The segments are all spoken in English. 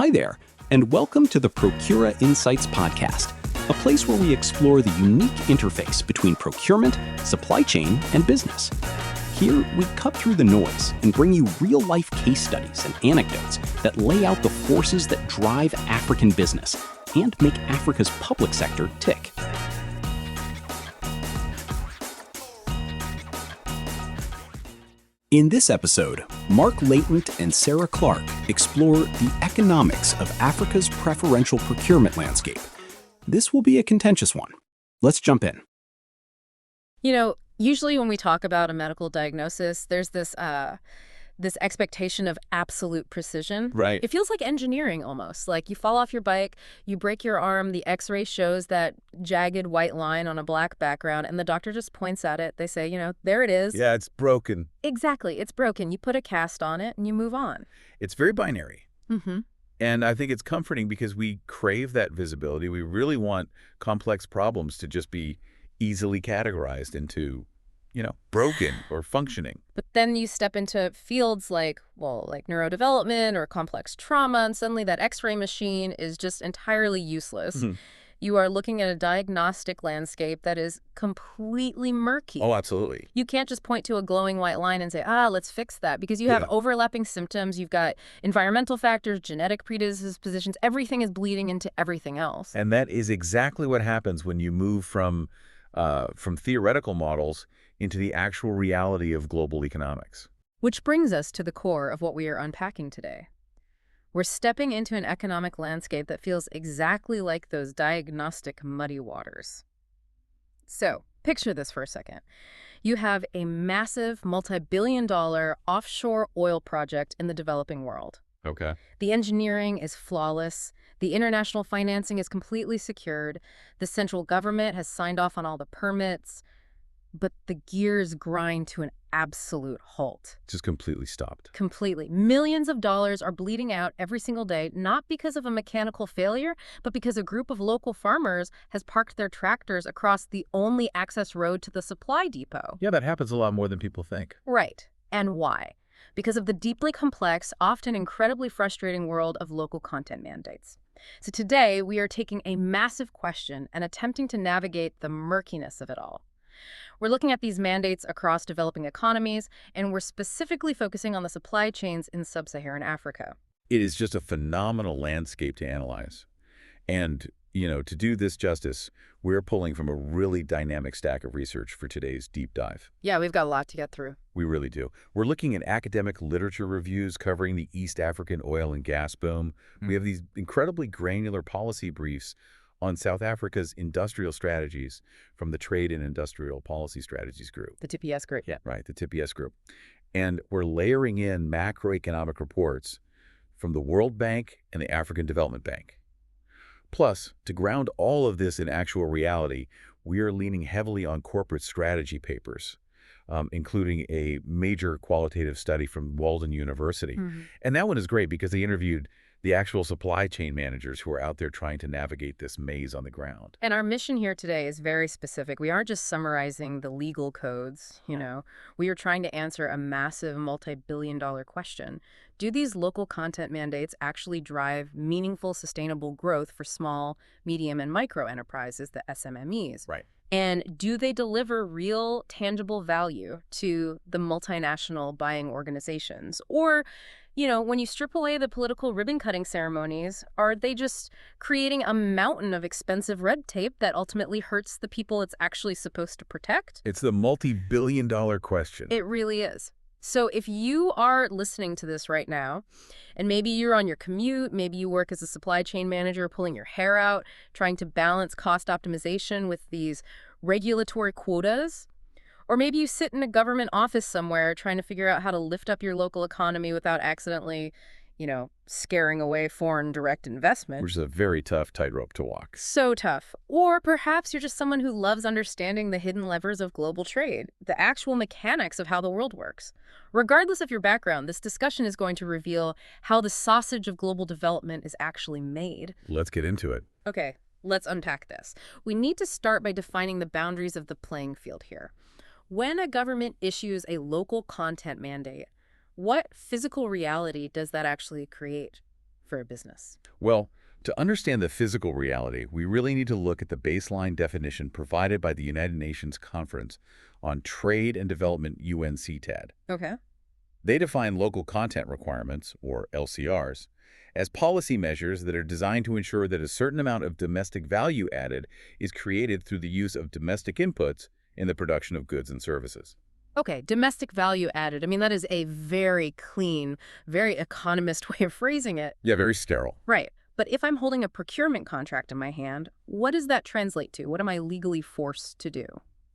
Hi there, and welcome to the Procura Insights Podcast, a place where we explore the unique interface between procurement, supply chain, and business. Here, we cut through the noise and bring you real-life case studies and anecdotes that lay out the forces that drive African business and make Africa's public sector tick. In this episode, Mark Latent and Sarah Clark explore the economics of Africa's preferential procurement landscape. This will be a contentious one. Let's jump in. Usually when we talk about a medical diagnosis, there's this expectation of absolute precision. Right. It feels like engineering almost. Like you fall off your bike, you break your arm, the x-ray shows that jagged white line on a black background, and the doctor just points at it. They say, there it is. Yeah, it's broken. Exactly. It's broken. You put a cast on it and you move on. It's very binary. Mm-hmm. And I think it's comforting because we crave that visibility. We really want complex problems to just be easily categorized into, broken or functioning. But then you step into fields like neurodevelopment or complex trauma, and suddenly that x-ray machine is just entirely useless. Mm-hmm. You are looking at a diagnostic landscape that is completely murky. Oh, absolutely. You can't just point to a glowing white line and say, let's fix that, because you have overlapping symptoms. You've got environmental factors, genetic predispositions. Everything is bleeding into everything else. And that is exactly what happens when you move from theoretical models into the actual reality of global economics. Which brings us to the core of what we are unpacking today. We're stepping into an economic landscape that feels exactly like those diagnostic muddy waters. So, picture this for a second. You have a massive multi-billion-dollar offshore oil project in the developing world. Okay. The engineering is flawless. The international financing is completely secured. The central government has signed off on all the permits. But the gears grind to an absolute halt. Just completely stopped. Completely. Millions of dollars are bleeding out every single day, not because of a mechanical failure, but because a group of local farmers has parked their tractors across the only access road to the supply depot. Yeah, that happens a lot more than people think. Right. And why? Because of the deeply complex, often incredibly frustrating world of local content mandates. So today, we are taking a massive question and attempting to navigate the murkiness of it all. We're looking at these mandates across developing economies, and we're specifically focusing on the supply chains in sub-Saharan Africa. It is just a phenomenal landscape to analyze. And, to do this justice, we're pulling from a really dynamic stack of research for today's deep dive. Yeah, we've got a lot to get through. We really do. We're looking at academic literature reviews covering the East African oil and gas boom. We have these incredibly granular policy briefs on South Africa's industrial strategies from the Trade and Industrial Policy Strategies Group. The TPS group. Yeah. Right, the TPS group. And we're layering in macroeconomic reports from the World Bank and the African Development Bank. Plus, to ground all of this in actual reality, we are leaning heavily on corporate strategy papers, including a major qualitative study from Walden University. Mm-hmm. And that one is great because they interviewed the actual supply chain managers who are out there trying to navigate this maze on the ground. And our mission here today is very specific. We aren't just summarizing the legal codes, We are trying to answer a massive multi-billion-dollar question. Do these local content mandates actually drive meaningful, sustainable growth for small, medium, and micro enterprises, the SMMEs? Right. And do they deliver real, tangible value to the multinational buying organizations? Or, when you strip away the political ribbon-cutting ceremonies, are they just creating a mountain of expensive red tape that ultimately hurts the people it's actually supposed to protect? It's the multi-billion-dollar question. It really is. So if you are listening to this right now, and maybe you're on your commute, maybe you work as a supply chain manager pulling your hair out, trying to balance cost optimization with these regulatory quotas, or maybe you sit in a government office somewhere trying to figure out how to lift up your local economy without accidentally, scaring away foreign direct investment. Which is a very tough tightrope to walk. So tough. Or perhaps you're just someone who loves understanding the hidden levers of global trade, the actual mechanics of how the world works. Regardless of your background, this discussion is going to reveal how the sausage of global development is actually made. Let's get into it. Okay, let's unpack this. We need to start by defining the boundaries of the playing field here. When a government issues a local content mandate, what physical reality does that actually create? for a business? Well, to understand the physical reality, we really need to look at the baseline definition provided by the United Nations Conference on Trade and Development, UNCTAD. Okay. They define local content requirements, or LCRs, as policy measures that are designed to ensure that a certain amount of domestic value added is created through the use of domestic inputs in the production of goods and services. Okay, domestic value added. I mean, that is a very clean, very economist way of phrasing it. Yeah, very sterile. Right. But if I'm holding a procurement contract in my hand, what does that translate to? What am I legally forced to do?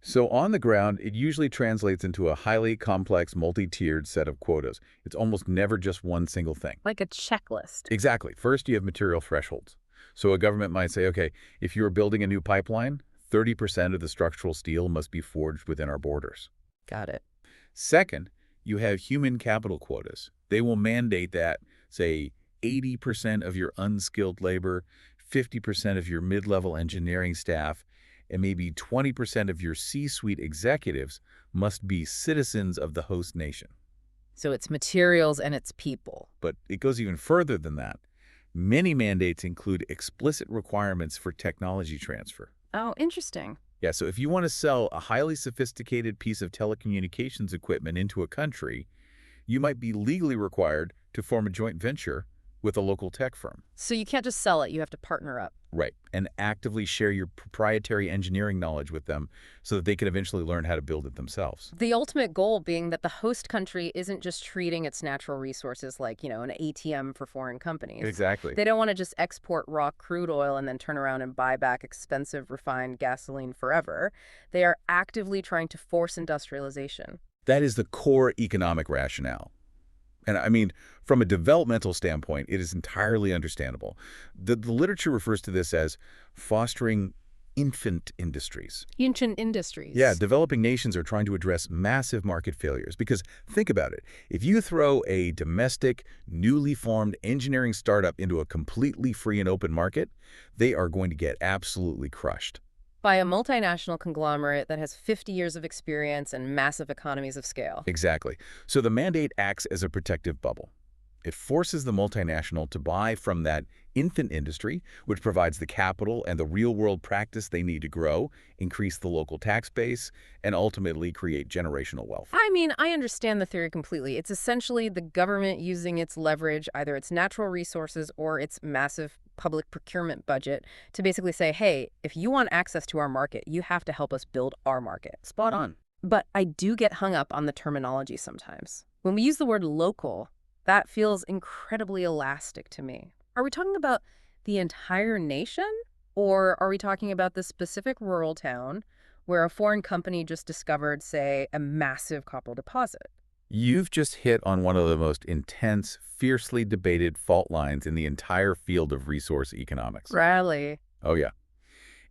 So on the ground, it usually translates into a highly complex, multi-tiered set of quotas. It's almost never just one single thing. Like a checklist. Exactly. First, you have material thresholds. So a government might say, okay, if you're building a new pipeline, 30% of the structural steel must be forged within our borders. Got it. Second, you have human capital quotas. They will mandate that, say, 80% of your unskilled labor, 50% of your mid-level engineering staff, and maybe 20% of your C-suite executives must be citizens of the host nation. So it's materials and it's people. But it goes even further than that. Many mandates include explicit requirements for technology transfer. Oh, interesting. Yeah, so if you want to sell a highly sophisticated piece of telecommunications equipment into a country, you might be legally required to form a joint venture with a local tech firm. So you can't just sell it, you have to partner up. Right, and actively share your proprietary engineering knowledge with them so that they can eventually learn how to build it themselves. The ultimate goal being that the host country isn't just treating its natural resources like, an ATM for foreign companies. Exactly. They don't want to just export raw crude oil and then turn around and buy back expensive refined gasoline forever. They are actively trying to force industrialization. That is the core economic rationale. And I mean, from a developmental standpoint, it is entirely understandable. The literature refers to this as fostering infant industries. Ancient industries. Yeah, developing nations are trying to address massive market failures because think about it. If you throw a domestic, newly formed engineering startup into a completely free and open market, they are going to get absolutely crushed. By a multinational conglomerate that has 50 years of experience and massive economies of scale. Exactly. So the mandate acts as a protective bubble. It forces the multinational to buy from that infant industry, which provides the capital and the real-world practice they need to grow, increase the local tax base, and ultimately create generational wealth. I mean, I understand the theory completely. It's essentially the government using its leverage, either its natural resources or its massive public procurement budget, to basically say, hey, if you want access to our market, you have to help us build our market. Spot on. But I do get hung up on the terminology sometimes. When we use the word local, that feels incredibly elastic to me. Are we talking about the entire nation? Or are we talking about this specific rural town where a foreign company just discovered, say, a massive copper deposit? You've just hit on one of the most intense, fiercely debated fault lines in the entire field of resource economics. Really? Oh, yeah.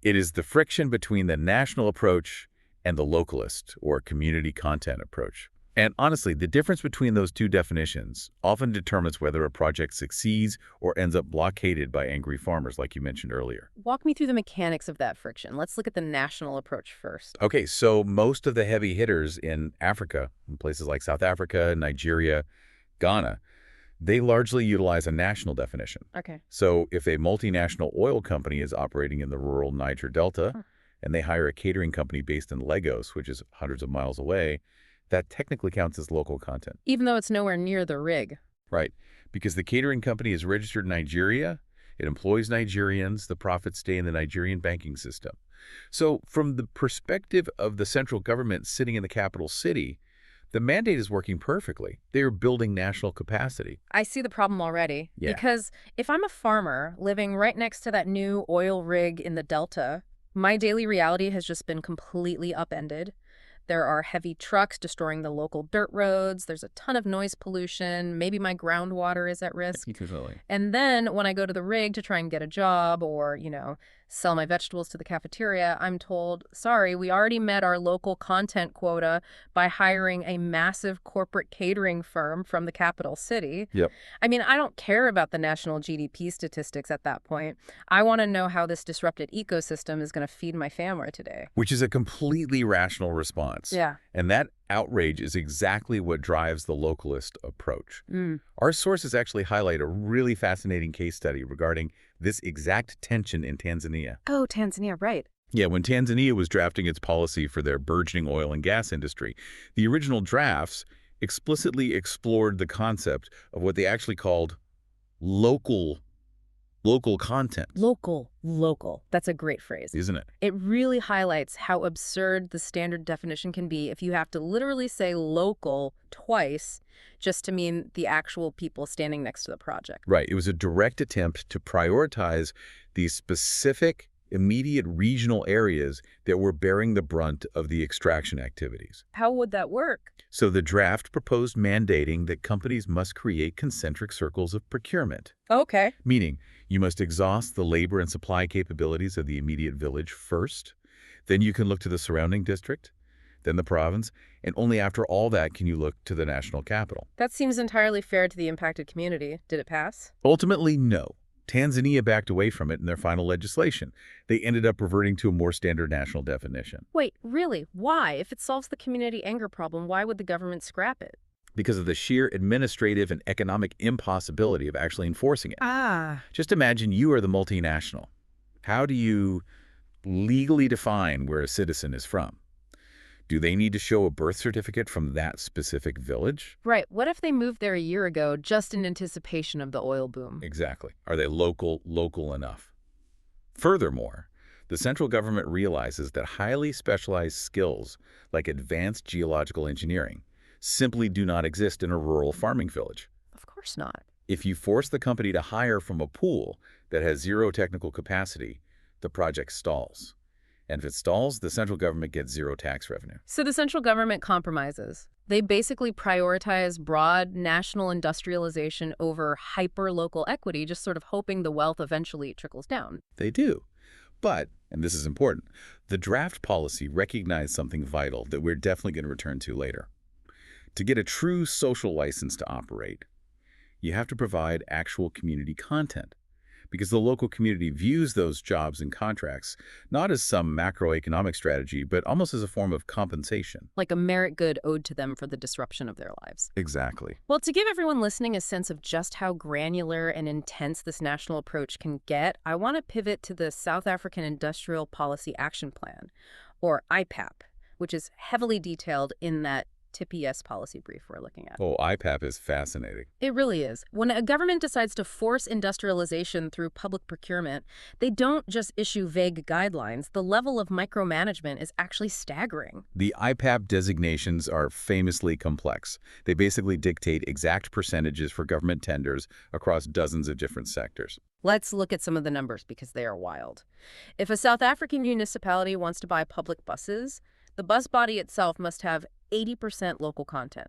It is the friction between the national approach and the localist, or community content approach. And honestly, the difference between those two definitions often determines whether a project succeeds or ends up blockaded by angry farmers, like you mentioned earlier. Walk me through the mechanics of that friction. Let's look at the national approach first. Okay, so most of the heavy hitters in Africa, in places like South Africa, Nigeria, Ghana, they largely utilize a national definition. Okay. So if a multinational oil company is operating in the rural Niger Delta, and they hire a catering company based in Lagos, which is hundreds of miles away, that technically counts as local content. Even though it's nowhere near the rig. Right. Because the catering company is registered in Nigeria, it employs Nigerians, the profits stay in the Nigerian banking system. So from the perspective of the central government sitting in the capital city, the mandate is working perfectly. They are building national capacity. I see the problem already. Yeah. Because if I'm a farmer living right next to that new oil rig in the Delta, my daily reality has just been completely upended. There are heavy trucks destroying the local dirt roads. There's a ton of noise pollution. Maybe my groundwater is at risk. Totally. And then when I go to the rig to try and get a job or, sell my vegetables to the cafeteria, I'm told, sorry, we already met our local content quota by hiring a massive corporate catering firm from the capital city. Yep. I mean, I don't care about the national GDP statistics at that point. I want to know how this disrupted ecosystem is going to feed my family today. Which is a completely rational response. Yeah. And that outrage is exactly what drives the localist approach. Mm. Our sources actually highlight a really fascinating case study regarding this exact tension in Tanzania. Oh, Tanzania, right. Yeah, when Tanzania was drafting its policy for their burgeoning oil and gas industry, the original drafts explicitly explored the concept of what they actually called local content. Local. That's a great phrase. Isn't it? It really highlights how absurd the standard definition can be if you have to literally say local twice just to mean the actual people standing next to the project. Right. It was a direct attempt to prioritize these specific, immediate regional areas that were bearing the brunt of the extraction activities. How would that work? So the draft proposed mandating that companies must create concentric circles of procurement, Okay. meaning you must exhaust the labor and supply capabilities of the immediate village first, then you can look to the surrounding district, then the province, and only after all that can you look to the national capital. That seems entirely fair to the impacted community. Did it pass? Ultimately, no. Tanzania backed away from it in their final legislation. They ended up reverting to a more standard national definition. Wait, really? Why? If it solves the community anger problem, why would the government scrap it? Because of the sheer administrative and economic impossibility of actually enforcing it. Ah. Just imagine you are the multinational. How do you legally define where a citizen is from? Do they need to show a birth certificate from that specific village? Right. What if they moved there a year ago just in anticipation of the oil boom? Exactly. Are they local enough? Furthermore, the central government realizes that highly specialized skills like advanced geological engineering simply do not exist in a rural farming village. Of course not. If you force the company to hire from a pool that has zero technical capacity, the project stalls. And if it stalls, the central government gets zero tax revenue. So the central government compromises. They basically prioritize broad national industrialization over hyper-local equity, just sort of hoping the wealth eventually trickles down. They do. But, and this is important, the draft policy recognized something vital that we're definitely going to return to later. To get a true social license to operate, you have to provide actual community content, because the local community views those jobs and contracts not as some macroeconomic strategy, but almost as a form of compensation. Like a merit good owed to them for the disruption of their lives. Exactly. Well, to give everyone listening a sense of just how granular and intense this national approach can get, I want to pivot to the South African Industrial Policy Action Plan, or IPAP, which is heavily detailed in that TPS policy brief we're looking at. Oh, IPAP is fascinating. It really is. When a government decides to force industrialization through public procurement, they don't just issue vague guidelines. The level of micromanagement is actually staggering. The IPAP designations are famously complex. They basically dictate exact percentages for government tenders across dozens of different sectors. Let's look at some of the numbers because they are wild. If a South African municipality wants to buy public buses, the bus body itself must have 80% local content.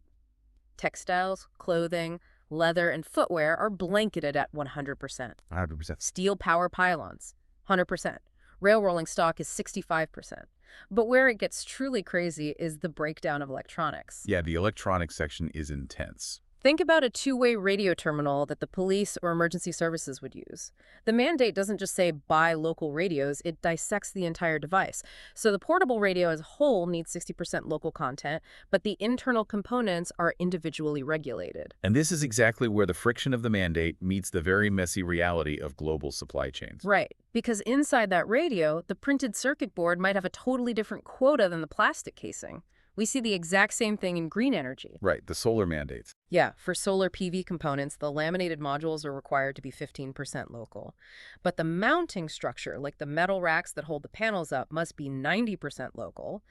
Textiles, clothing, leather, and footwear are blanketed at 100%. 100%. Steel power pylons, 100%. Rail rolling stock is 65%. But where it gets truly crazy is the breakdown of electronics. Yeah, the electronics section is intense. Think about a two-way radio terminal that the police or emergency services would use. The mandate doesn't just say buy local radios, it dissects the entire device. So the portable radio as a whole needs 60% local content, but the internal components are individually regulated. And this is exactly where the friction of the mandate meets the very messy reality of global supply chains. Right, because inside that radio, the printed circuit board might have a totally different quota than the plastic casing. We see the exact same thing in green energy. Right, the solar mandates. Yeah, for solar PV components, the laminated modules are required to be 15% local. But the mounting structure, like the metal racks that hold the panels up, must be 90% local.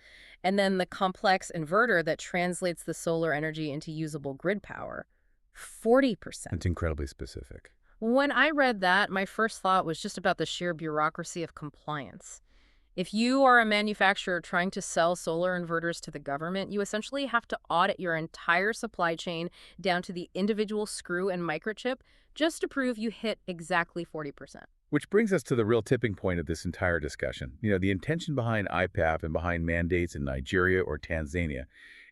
And then the complex inverter that translates the solar energy into usable grid power, 40%. It's incredibly specific. When I read that, my first thought was just about the sheer bureaucracy of compliance. If you are a manufacturer trying to sell solar inverters to the government, you essentially have to audit your entire supply chain down to the individual screw and microchip just to prove you hit exactly 40%. Which brings us to the real tipping point of this entire discussion. The intention behind IPAP and behind mandates in Nigeria or Tanzania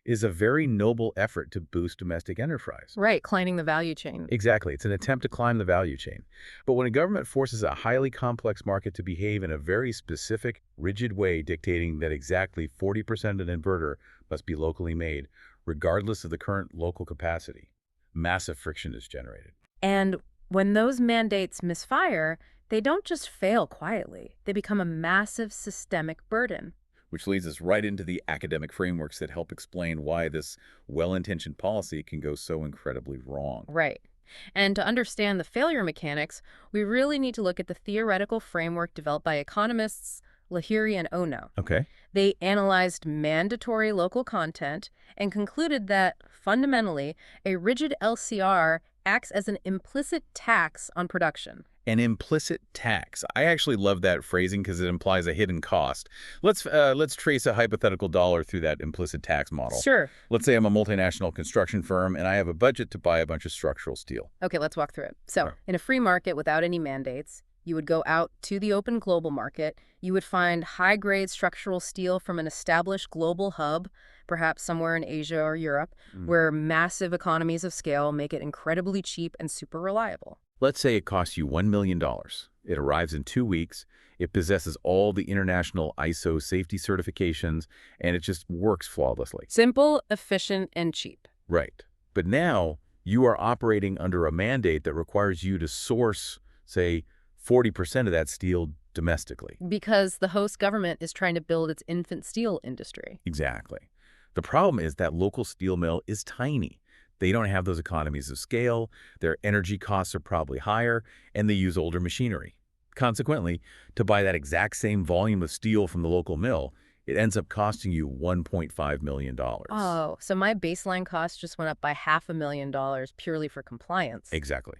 is a very noble effort to boost domestic enterprise. Right, climbing the value chain. Exactly. It's an attempt to climb the value chain. But when a government forces a highly complex market to behave in a very specific, rigid way, dictating that exactly 40% of an inverter must be locally made, regardless of the current local capacity. Massive friction is generated. And when those mandates misfire, they don't just fail quietly. They become a massive systemic burden. Which leads us right into the academic frameworks that help explain why this well-intentioned policy can go so incredibly wrong. Right. And to understand the failure mechanics, we really need to look at the theoretical framework developed by economists Lahiri and Ono. Okay. They analyzed mandatory local content and concluded that, fundamentally, a rigid LCR acts as an implicit tax on production. An implicit tax. I actually love that phrasing because it implies a hidden cost. Let's trace a hypothetical dollar through that implicit tax model. Sure. Let's say I'm a multinational construction firm and I have a budget to buy a bunch of structural steel. Okay, let's walk through it. So, Sure. in a free market without any mandates, you would go out to the open global market. You would find high-grade structural steel from an established global hub, perhaps somewhere in Asia or Europe, where massive economies of scale make it incredibly cheap and super reliable. Let's say it costs you $1 million. It arrives in 2 weeks. It possesses all the international ISO safety certifications, and it just works flawlessly. Simple, efficient, and cheap. Right. But now you are operating under a mandate that requires you to source, say, 40% of that steel domestically. Because the host government is trying to build its infant steel industry. Exactly. The problem is that local steel mill is tiny. They don't have those economies of scale, their energy costs are probably higher, and they use older machinery. Consequently, to buy that exact same volume of steel from the local mill, it ends up costing you $1.5 million. Oh, so my baseline cost just went up by $500,000 purely for compliance. Exactly.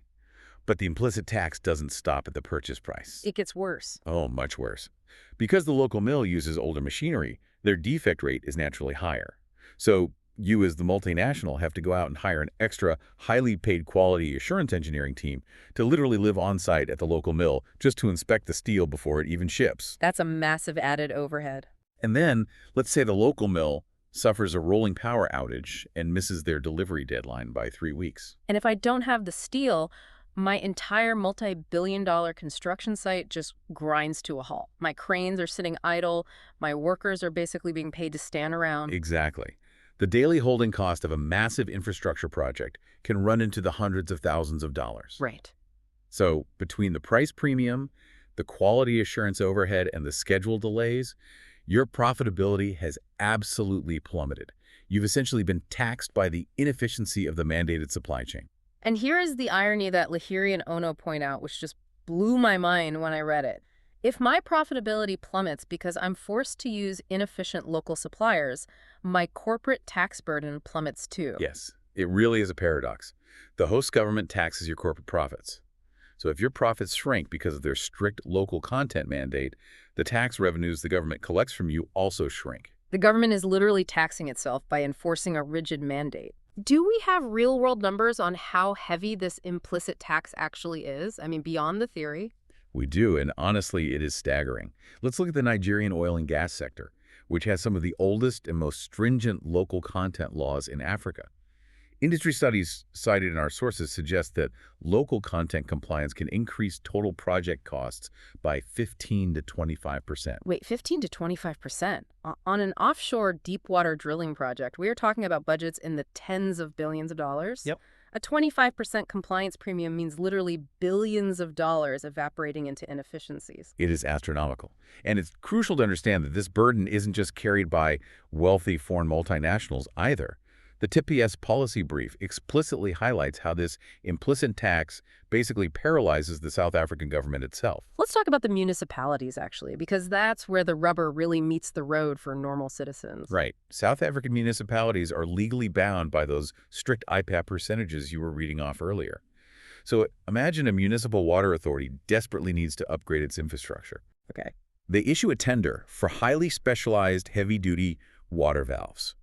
But the implicit tax doesn't stop at the purchase price. It gets worse. Oh, much worse. Because the local mill uses older machinery, their defect rate is naturally higher. So you as the multinational have to go out and hire an extra highly paid quality assurance engineering team to literally live on site at the local mill just to inspect the steel before it even ships. That's a massive added overhead. And then let's say the local mill suffers a rolling power outage and misses their delivery deadline by 3 weeks. And if I don't have the steel, my entire multi-billion-dollar construction site just grinds to a halt. My cranes are sitting idle. My workers are basically being paid to stand around. Exactly. The daily holding cost of a massive infrastructure project can run into the hundreds of thousands of dollars. Right. So between the price premium, the quality assurance overhead, and the schedule delays, your profitability has absolutely plummeted. You've essentially been taxed by the inefficiency of the mandated supply chain. And here is the irony that Lahiri and Ono point out, which just blew my mind when I read it. If my profitability plummets because I'm forced to use inefficient local suppliers, my corporate tax burden plummets too. Yes, it really is a paradox. The host government taxes your corporate profits. So if your profits shrink because of their strict local content mandate, the tax revenues the government collects from you also shrink. The government is literally taxing itself by enforcing a rigid mandate. Do we have real-world numbers on how heavy this implicit tax actually is? I mean, beyond the theory? We do, and honestly, it is staggering. Let's look at the Nigerian oil and gas sector, which has some of the oldest and most stringent local content laws in Africa. Industry studies cited in our sources suggest that local content compliance can increase total project costs by 15 to 25%. Wait, 15 to 25%? On an offshore deep-water drilling project, we are talking about budgets in the tens of billions of dollars? Yep. A 25% compliance premium means literally billions of dollars evaporating into inefficiencies. It is astronomical. And it's crucial to understand that this burden isn't just carried by wealthy foreign multinationals either. The TPS policy brief explicitly highlights how this implicit tax basically paralyzes the South African government itself. Let's talk about the municipalities, actually, because that's where the rubber really meets the road for normal citizens. Right. South African municipalities are legally bound by those strict IPAP percentages you were reading off earlier. So imagine a municipal water authority desperately needs to upgrade its infrastructure. Okay. They issue a tender for highly specialized heavy-duty water valves.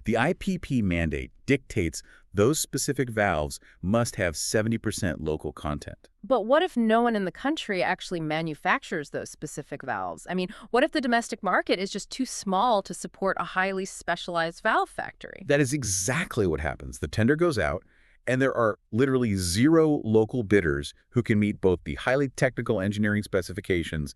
The IPP mandate dictates those specific valves must have 70% local content. But what if no one in the country actually manufactures those specific valves? I mean, what if the domestic market is just too small to support a highly specialized valve factory? That is exactly what happens. The tender goes out, and there are literally 0 local bidders who can meet both the highly technical engineering specifications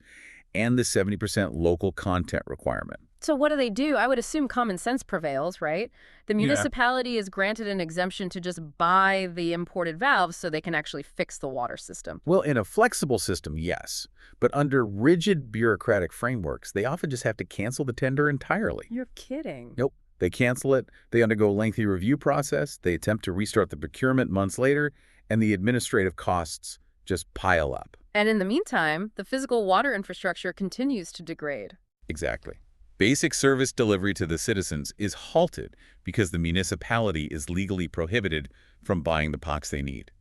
and the 70% local content requirement. So what do? I would assume common sense prevails, right? The municipality is granted an exemption to just buy the imported valves so they can actually fix the water system. Well, in a flexible system, yes. But under rigid bureaucratic frameworks, they often just have to cancel the tender entirely. You're kidding. Nope. They cancel it, they undergo a lengthy review process, they attempt to restart the procurement months later, and the administrative costs just pile up. And in the meantime, the physical water infrastructure continues to degrade. Exactly. Basic service delivery to the citizens is halted because the municipality is legally prohibited from buying the pots they need.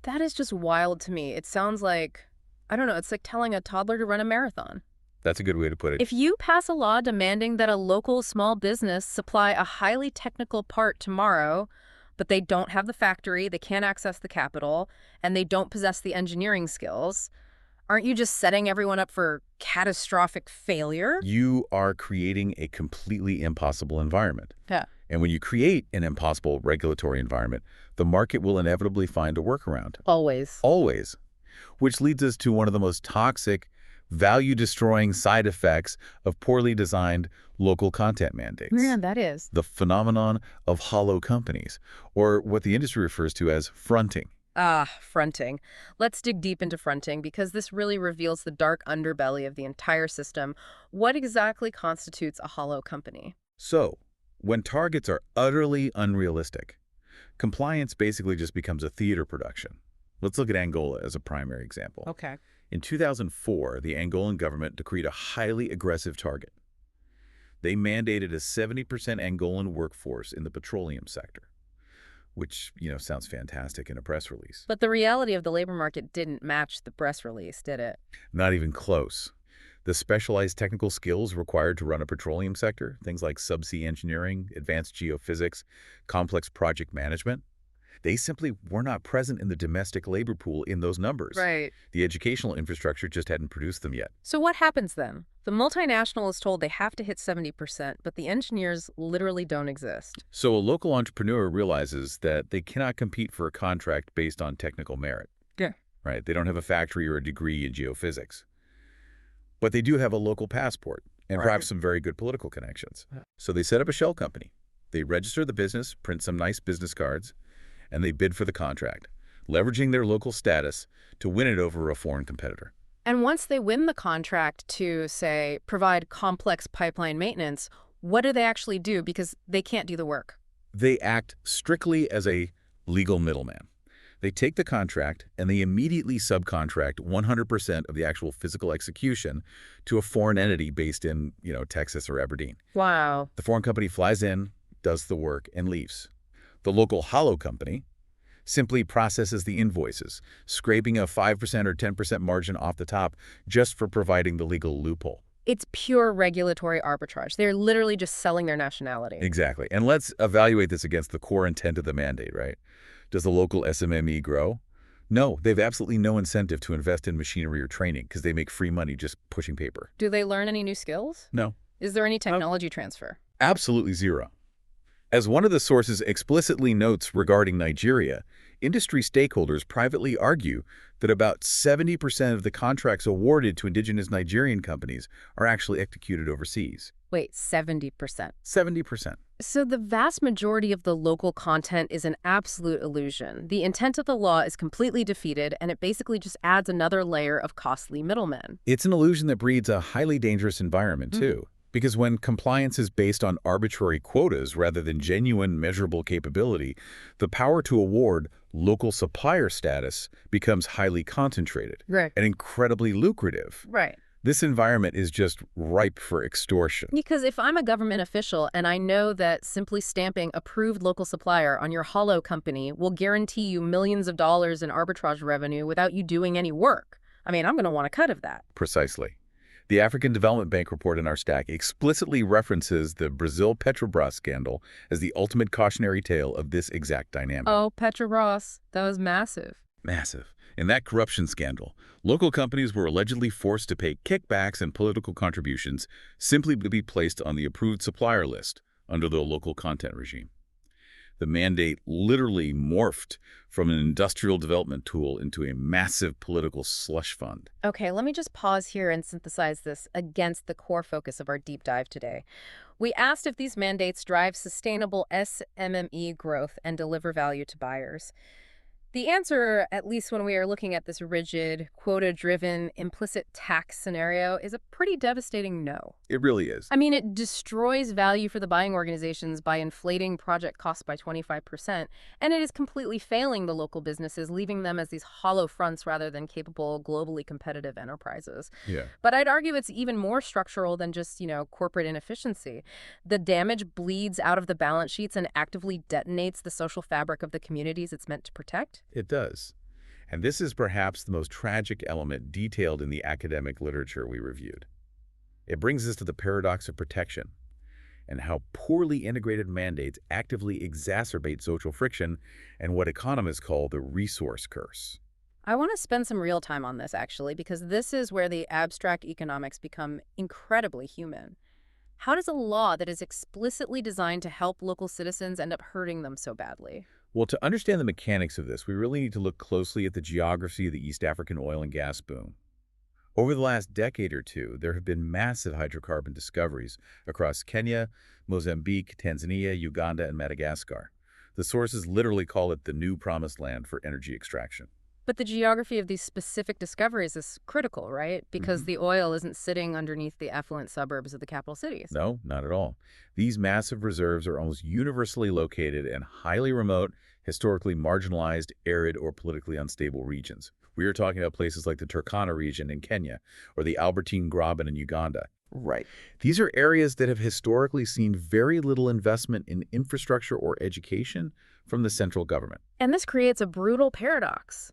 That is just wild to me. It sounds like, I don't know, it's like telling a toddler to run a marathon. That's a good way to put it. If you pass a law demanding that a local small business supply a highly technical part tomorrow, but they don't have the factory, they can't access the capital, and they don't possess the engineering skills, aren't you just setting everyone up for catastrophic failure? You are creating a completely impossible environment. Yeah. And when you create an impossible regulatory environment, the market will inevitably find a workaround. Always. Always. Which leads us to one of the most toxic, value-destroying side effects of poorly designed local content mandates. Yeah, that is. The phenomenon of hollow companies, or what the industry refers to as fronting. Fronting. Let's dig deep into fronting because this really reveals the dark underbelly of the entire system. What exactly constitutes a hollow company? So, when targets are utterly unrealistic, compliance basically just becomes a theater production. Let's look at Angola as a primary example. Okay. In 2004, the Angolan government decreed a highly aggressive target. They mandated a 70% Angolan workforce in the petroleum sector, which, sounds fantastic in a press release. But the reality of the labor market didn't match the press release, did it? Not even close. The specialized technical skills required to run a petroleum sector, things like subsea engineering, advanced geophysics, complex project management, they simply were not present in the domestic labor pool in those numbers. Right. The educational infrastructure just hadn't produced them yet. So what happens then? The multinational is told they have to hit 70%, but the engineers literally don't exist. So a local entrepreneur realizes that they cannot compete for a contract based on technical merit. Yeah. Right? They don't have a factory or a degree in geophysics. But they do have a local passport and perhaps some very good political connections. So they set up a shell company. They register the business, print some nice business cards, and they bid for the contract, leveraging their local status to win it over a foreign competitor. And once they win the contract to, say, provide complex pipeline maintenance, what do they actually do? Because they can't do the work. They act strictly as a legal middleman. They take the contract and they immediately subcontract 100% of the actual physical execution to a foreign entity based in, Texas or Aberdeen. Wow. The foreign company flies in, does the work, and leaves. The local hollow company simply processes the invoices, scraping a 5% or 10% margin off the top just for providing the legal loophole. It's pure regulatory arbitrage. They're literally just selling their nationality. Exactly. And let's evaluate this against the core intent of the mandate, right? Does the local SMME grow? No, they have absolutely no incentive to invest in machinery or training because they make free money just pushing paper. Do they learn any new skills? No. Is there any technology transfer? Absolutely zero. As one of the sources explicitly notes regarding Nigeria, industry stakeholders privately argue that about 70% of the contracts awarded to indigenous Nigerian companies are actually executed overseas. Wait, 70%. 70%. So the vast majority of the local content is an absolute illusion. The intent of the law is completely defeated, and it basically just adds another layer of costly middlemen. It's an illusion that breeds a highly dangerous environment, too. Because when compliance is based on arbitrary quotas rather than genuine measurable capability, the power to award local supplier status becomes highly concentrated and incredibly lucrative. Right. This environment is just ripe for extortion. Because if I'm a government official and I know that simply stamping approved local supplier on your hollow company will guarantee you millions of dollars in arbitrage revenue without you doing any work, I'm going to want a cut of that. Precisely. The African Development Bank report in our stack explicitly references the Brazil Petrobras scandal as the ultimate cautionary tale of this exact dynamic. Oh, Petrobras. That was massive. Massive. In that corruption scandal, local companies were allegedly forced to pay kickbacks and political contributions simply to be placed on the approved supplier list under the local content regime. The mandate literally morphed from an industrial development tool into a massive political slush fund. Okay, let me just pause here and synthesize this against the core focus of our deep dive today. We asked if these mandates drive sustainable SMME growth and deliver value to buyers. The answer, at least when we are looking at this rigid, quota-driven, implicit tax scenario, is a pretty devastating no. It really is. I mean, it destroys value for the buying organizations by inflating project costs by 25%, and it is completely failing the local businesses, leaving them as these hollow fronts rather than capable, globally competitive enterprises. Yeah. But I'd argue it's even more structural than just, corporate inefficiency. The damage bleeds out of the balance sheets and actively detonates the social fabric of the communities it's meant to protect. It does. And this is perhaps the most tragic element detailed in the academic literature we reviewed. It brings us to the paradox of protection and how poorly integrated mandates actively exacerbate social friction and what economists call the resource curse. I want to spend some real time on this, actually, because this is where the abstract economics become incredibly human. How does a law that is explicitly designed to help local citizens end up hurting them so badly? Well, to understand the mechanics of this, we really need to look closely at the geography of the East African oil and gas boom. Over the last decade or two, there have been massive hydrocarbon discoveries across Kenya, Mozambique, Tanzania, Uganda, and Madagascar. The sources literally call it the new promised land for energy extraction. But the geography of these specific discoveries is critical, right? Because the oil isn't sitting underneath the affluent suburbs of the capital cities. No, not at all. These massive reserves are almost universally located in highly remote, historically marginalized, arid, or politically unstable regions. We are talking about places like the Turkana region in Kenya or the Albertine Graben in Uganda. Right. These are areas that have historically seen very little investment in infrastructure or education from the central government. And this creates a brutal paradox.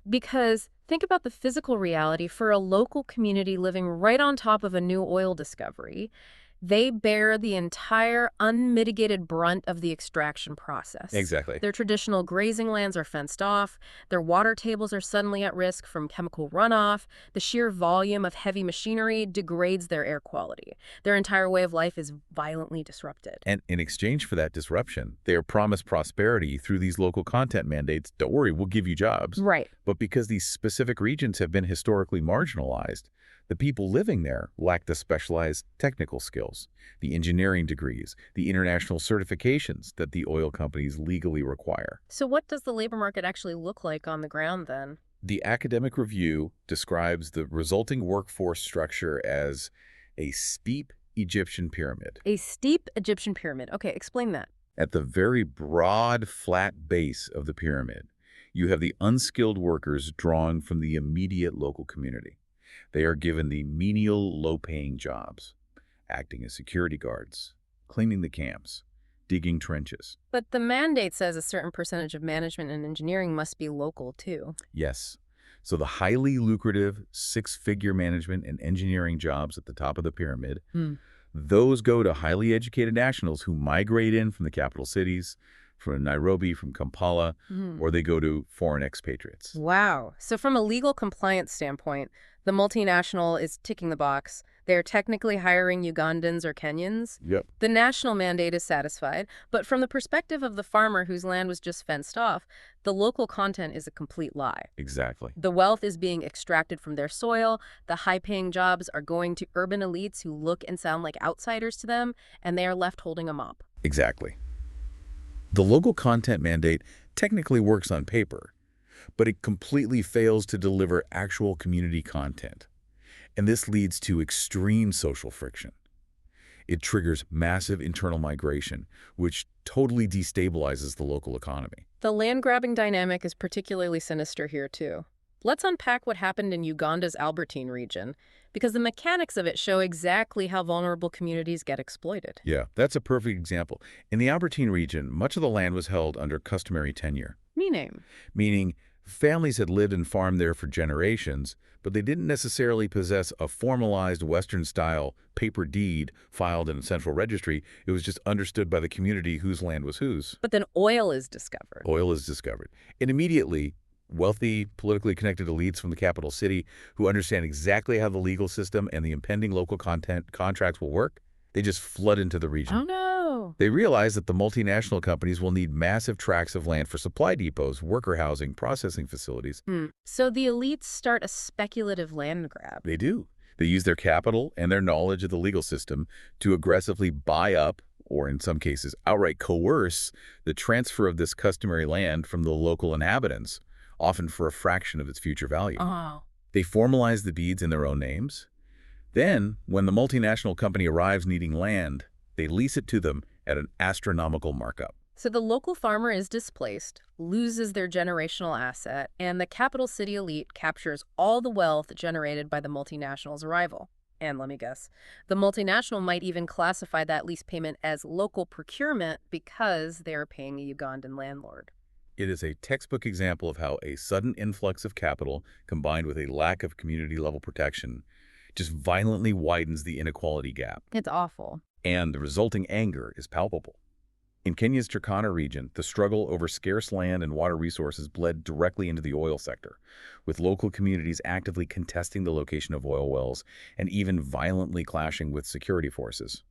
Because think about the physical reality for a local community living right on top of a new oil discovery. They bear the entire unmitigated brunt of the extraction process. Exactly. Their traditional grazing lands are fenced off. Their water tables are suddenly at risk from chemical runoff. The sheer volume of heavy machinery degrades their air quality. Their entire way of life is violently disrupted. And in exchange for that disruption, they are promised prosperity through these local content mandates. Don't worry, we'll give you jobs. Right. But because these specific regions have been historically marginalized, the people living there lack the specialized technical skills, the engineering degrees, the international certifications that the oil companies legally require. So what does the labor market actually look like on the ground then? The academic review describes the resulting workforce structure as a steep Egyptian pyramid. A steep Egyptian pyramid. Okay, explain that. At the very broad, flat base of the pyramid, you have the unskilled workers drawing from the immediate local community. They are given the menial, low-paying jobs, acting as security guards, cleaning the camps, digging trenches. But the mandate says a certain percentage of management and engineering must be local, too. Yes. So the highly lucrative six-figure management and engineering jobs at the top of the pyramid, those go to highly educated nationals who migrate in from the capital cities, from Nairobi, from Kampala, or they go to foreign expatriates. Wow. So from a legal compliance standpoint, the multinational is ticking the box. They're technically hiring Ugandans or Kenyans. Yep. The national mandate is satisfied, but from the perspective of the farmer whose land was just fenced off, the local content is a complete lie. Exactly. The wealth is being extracted from their soil, the high-paying jobs are going to urban elites who look and sound like outsiders to them, and they are left holding a mop. Exactly. The local content mandate technically works on paper, but it completely fails to deliver actual community content. And this leads to extreme social friction. It triggers massive internal migration, which totally destabilizes the local economy. The land-grabbing dynamic is particularly sinister here, too. Let's unpack what happened in Uganda's Albertine region, because the mechanics of it show exactly how vulnerable communities get exploited. Yeah, that's a perfect example. In the Albertine region, much of the land was held under customary tenure. Meaning families had lived and farmed there for generations, but they didn't necessarily possess a formalized Western-style paper deed filed in a central registry. It was just understood by the community whose land was whose. But then oil is discovered. Oil is discovered. And immediately, wealthy, politically connected elites from the capital city who understand exactly how the legal system and the impending local content contracts will work, they just flood into the region. Oh, no. Oh. They realize that the multinational companies will need massive tracts of land for supply depots, worker housing, processing facilities. So the elites start a speculative land grab. They do. They use their capital and their knowledge of the legal system to aggressively buy up, or in some cases outright coerce, the transfer of this customary land from the local inhabitants, often for a fraction of its future value. Oh. They formalize the deeds in their own names. Then, when the multinational company arrives needing land, they lease it to them at an astronomical markup. So the local farmer is displaced, loses their generational asset, and the capital city elite captures all the wealth generated by the multinational's arrival. And let me guess, the multinational might even classify that lease payment as local procurement because they're paying a Ugandan landlord. It is a textbook example of how a sudden influx of capital combined with a lack of community-level protection just violently widens the inequality gap. It's awful. And the resulting anger is palpable. In Kenya's Turkana region, the struggle over scarce land and water resources bled directly into the oil sector, with local communities actively contesting the location of oil wells and even violently clashing with security forces.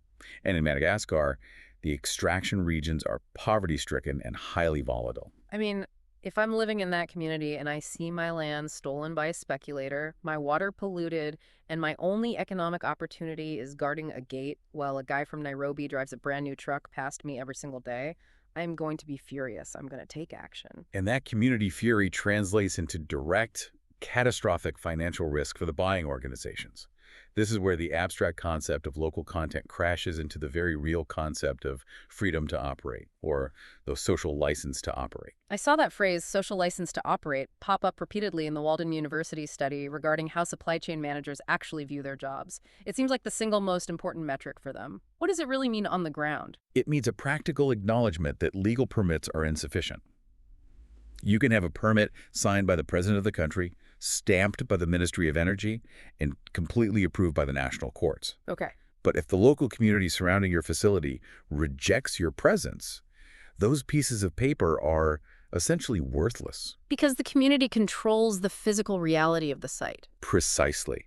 And in Madagascar, the extraction regions are poverty-stricken and highly volatile. I mean, if I'm living in that community and I see my land stolen by a speculator, my water polluted, and my only economic opportunity is guarding a gate while a guy from Nairobi drives a brand new truck past me every single day, I'm going to be furious. I'm going to take action. And that community fury translates into direct, catastrophic financial risk for the buying organizations. This is where the abstract concept of local content crashes into the very real concept of freedom to operate, or the social license to operate. I saw that phrase, social license to operate, pop up repeatedly in the Walden University study regarding how supply chain managers actually view their jobs. It seems like the single most important metric for them. What does it really mean on the ground? It means a practical acknowledgement that legal permits are insufficient. You can have a permit signed by the president of the country, stamped by the Ministry of Energy, and completely approved by the national courts. Okay. But if the local community surrounding your facility rejects your presence, those pieces of paper are essentially worthless. Because the community controls the physical reality of the site. Precisely.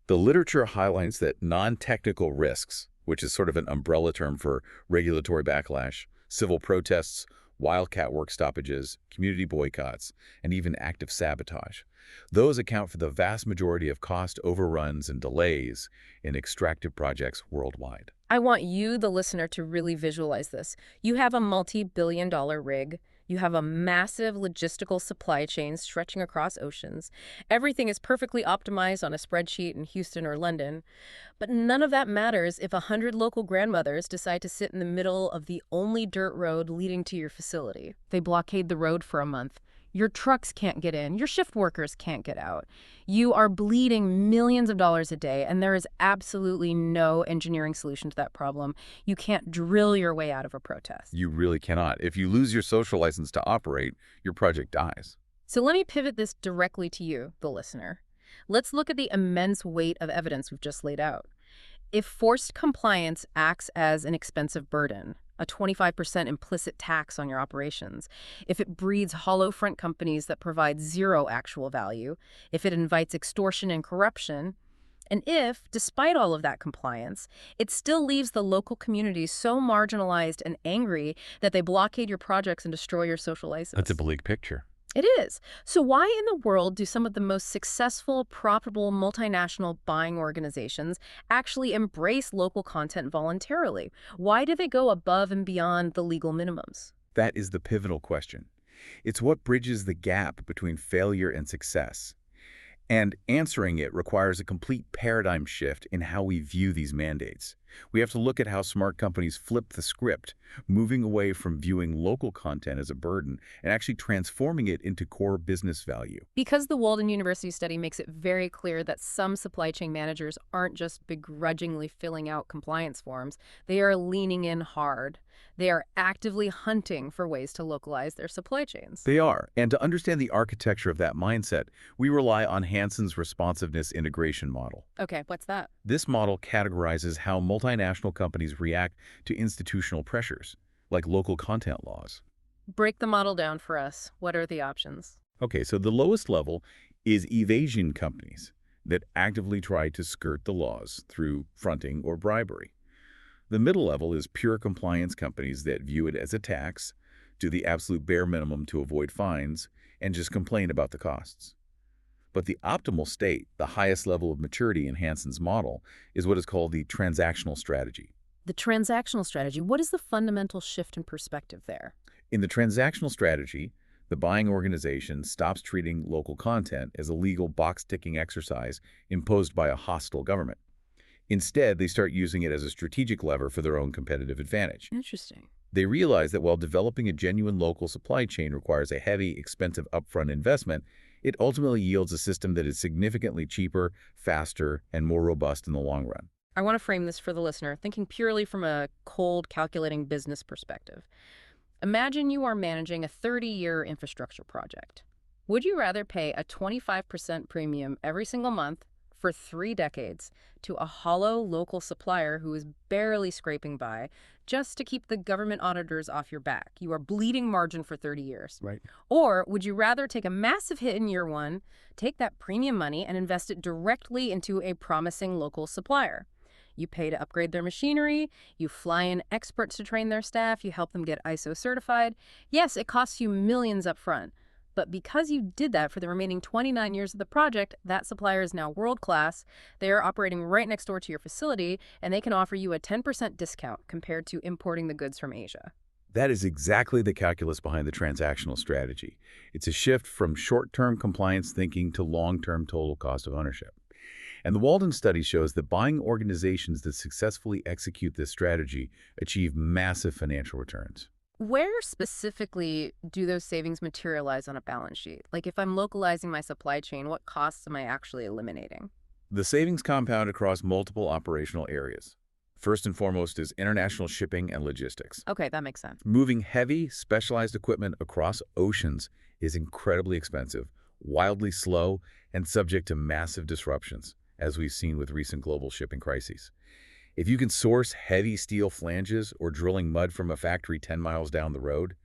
The literature highlights that non-technical risks, which is sort of an umbrella term for regulatory backlash, civil protests, wildcat work stoppages, community boycotts, and even active sabotage. Those account for the vast majority of cost overruns and delays in extractive projects worldwide. I want you, the listener, to really visualize this. You have a multi-billion-dollar rig. You have a massive logistical supply chain stretching across oceans. Everything is perfectly optimized on a spreadsheet in Houston or London. But none of that matters if 100 local grandmothers decide to sit in the middle of the only dirt road leading to your facility. They blockade the road for a month. Your trucks can't get in. Your shift workers can't get out. You are bleeding millions of dollars a day, and there is absolutely no engineering solution to that problem. You can't drill your way out of a protest. You really cannot. If you lose your social license to operate, your project dies. So let me pivot this directly to you, the listener. Let's look at the immense weight of evidence we've just laid out. If forced compliance acts as an expensive burden, a 25% implicit tax on your operations, if it breeds hollow front companies that provide zero actual value, if it invites extortion and corruption, and if, despite all of that compliance, it still leaves the local communities so marginalized and angry that they blockade your projects and destroy your social license. That's a bleak picture. It is. So why in the world do some of the most successful, profitable, multinational buying organizations actually embrace local content voluntarily? Why do they go above and beyond the legal minimums? That is the pivotal question. It's what bridges the gap between failure and success. And answering it requires a complete paradigm shift in how we view these mandates. We have to look at how smart companies flip the script, moving away from viewing local content as a burden and actually transforming it into core business value. Because the Walden University study makes it very clear that some supply chain managers aren't just begrudgingly filling out compliance forms, they are leaning in hard. They are actively hunting for ways to localize their supply chains. They are. And to understand the architecture of that mindset, we rely on Hansen's responsiveness integration model. Okay, what's that? This model categorizes how multinational companies react to institutional pressures, like local content laws. Break the model down for us. What are the options? Okay, so the lowest level is evasion companies that actively try to skirt the laws through fronting or bribery. The middle level is pure compliance companies that view it as a tax, do the absolute bare minimum to avoid fines, and just complain about the costs. But the optimal state, the highest level of maturity in Hansen's model, is what is called the transactional strategy. The transactional strategy, what is the fundamental shift in perspective there? In the transactional strategy, the buying organization stops treating local content as a legal box-ticking exercise imposed by a hostile government. Instead, they start using it as a strategic lever for their own competitive advantage. Interesting. They realize that while developing a genuine local supply chain requires a heavy, expensive upfront investment, it ultimately yields a system that is significantly cheaper, faster, and more robust in the long run. I want to frame this for the listener, thinking purely from a cold, calculating business perspective. Imagine you are managing a 30-year infrastructure project. Would you rather pay a 25% premium every single month for 3 decades to a hollow local supplier who is barely scraping by just to keep the government auditors off your back? You are bleeding margin for 30 years. Right. Or would you rather take a massive hit in year 1, take that premium money and invest it directly into a promising local supplier? You pay to upgrade their machinery, you fly in experts to train their staff, you help them get ISO certified. Yes, it costs you millions up front, but because you did that for the remaining 29 years of the project, that supplier is now world-class. They are operating right next door to your facility, and they can offer you a 10% discount compared to importing the goods from Asia. That is exactly the calculus behind the transactional strategy. It's a shift from short-term compliance thinking to long-term total cost of ownership. And the Walden study shows that buying organizations that successfully execute this strategy achieve massive financial returns. Where specifically do those savings materialize on a balance sheet? Like if I'm localizing my supply chain, what costs am I actually eliminating? The savings compound across multiple operational areas. First and foremost is international shipping and logistics. Okay, that makes sense. Moving heavy, specialized equipment across oceans is incredibly expensive, wildly slow, and subject to massive disruptions, as we've seen with recent global shipping crises. If you can source heavy steel flanges or drilling mud from a factory 10 miles down the road,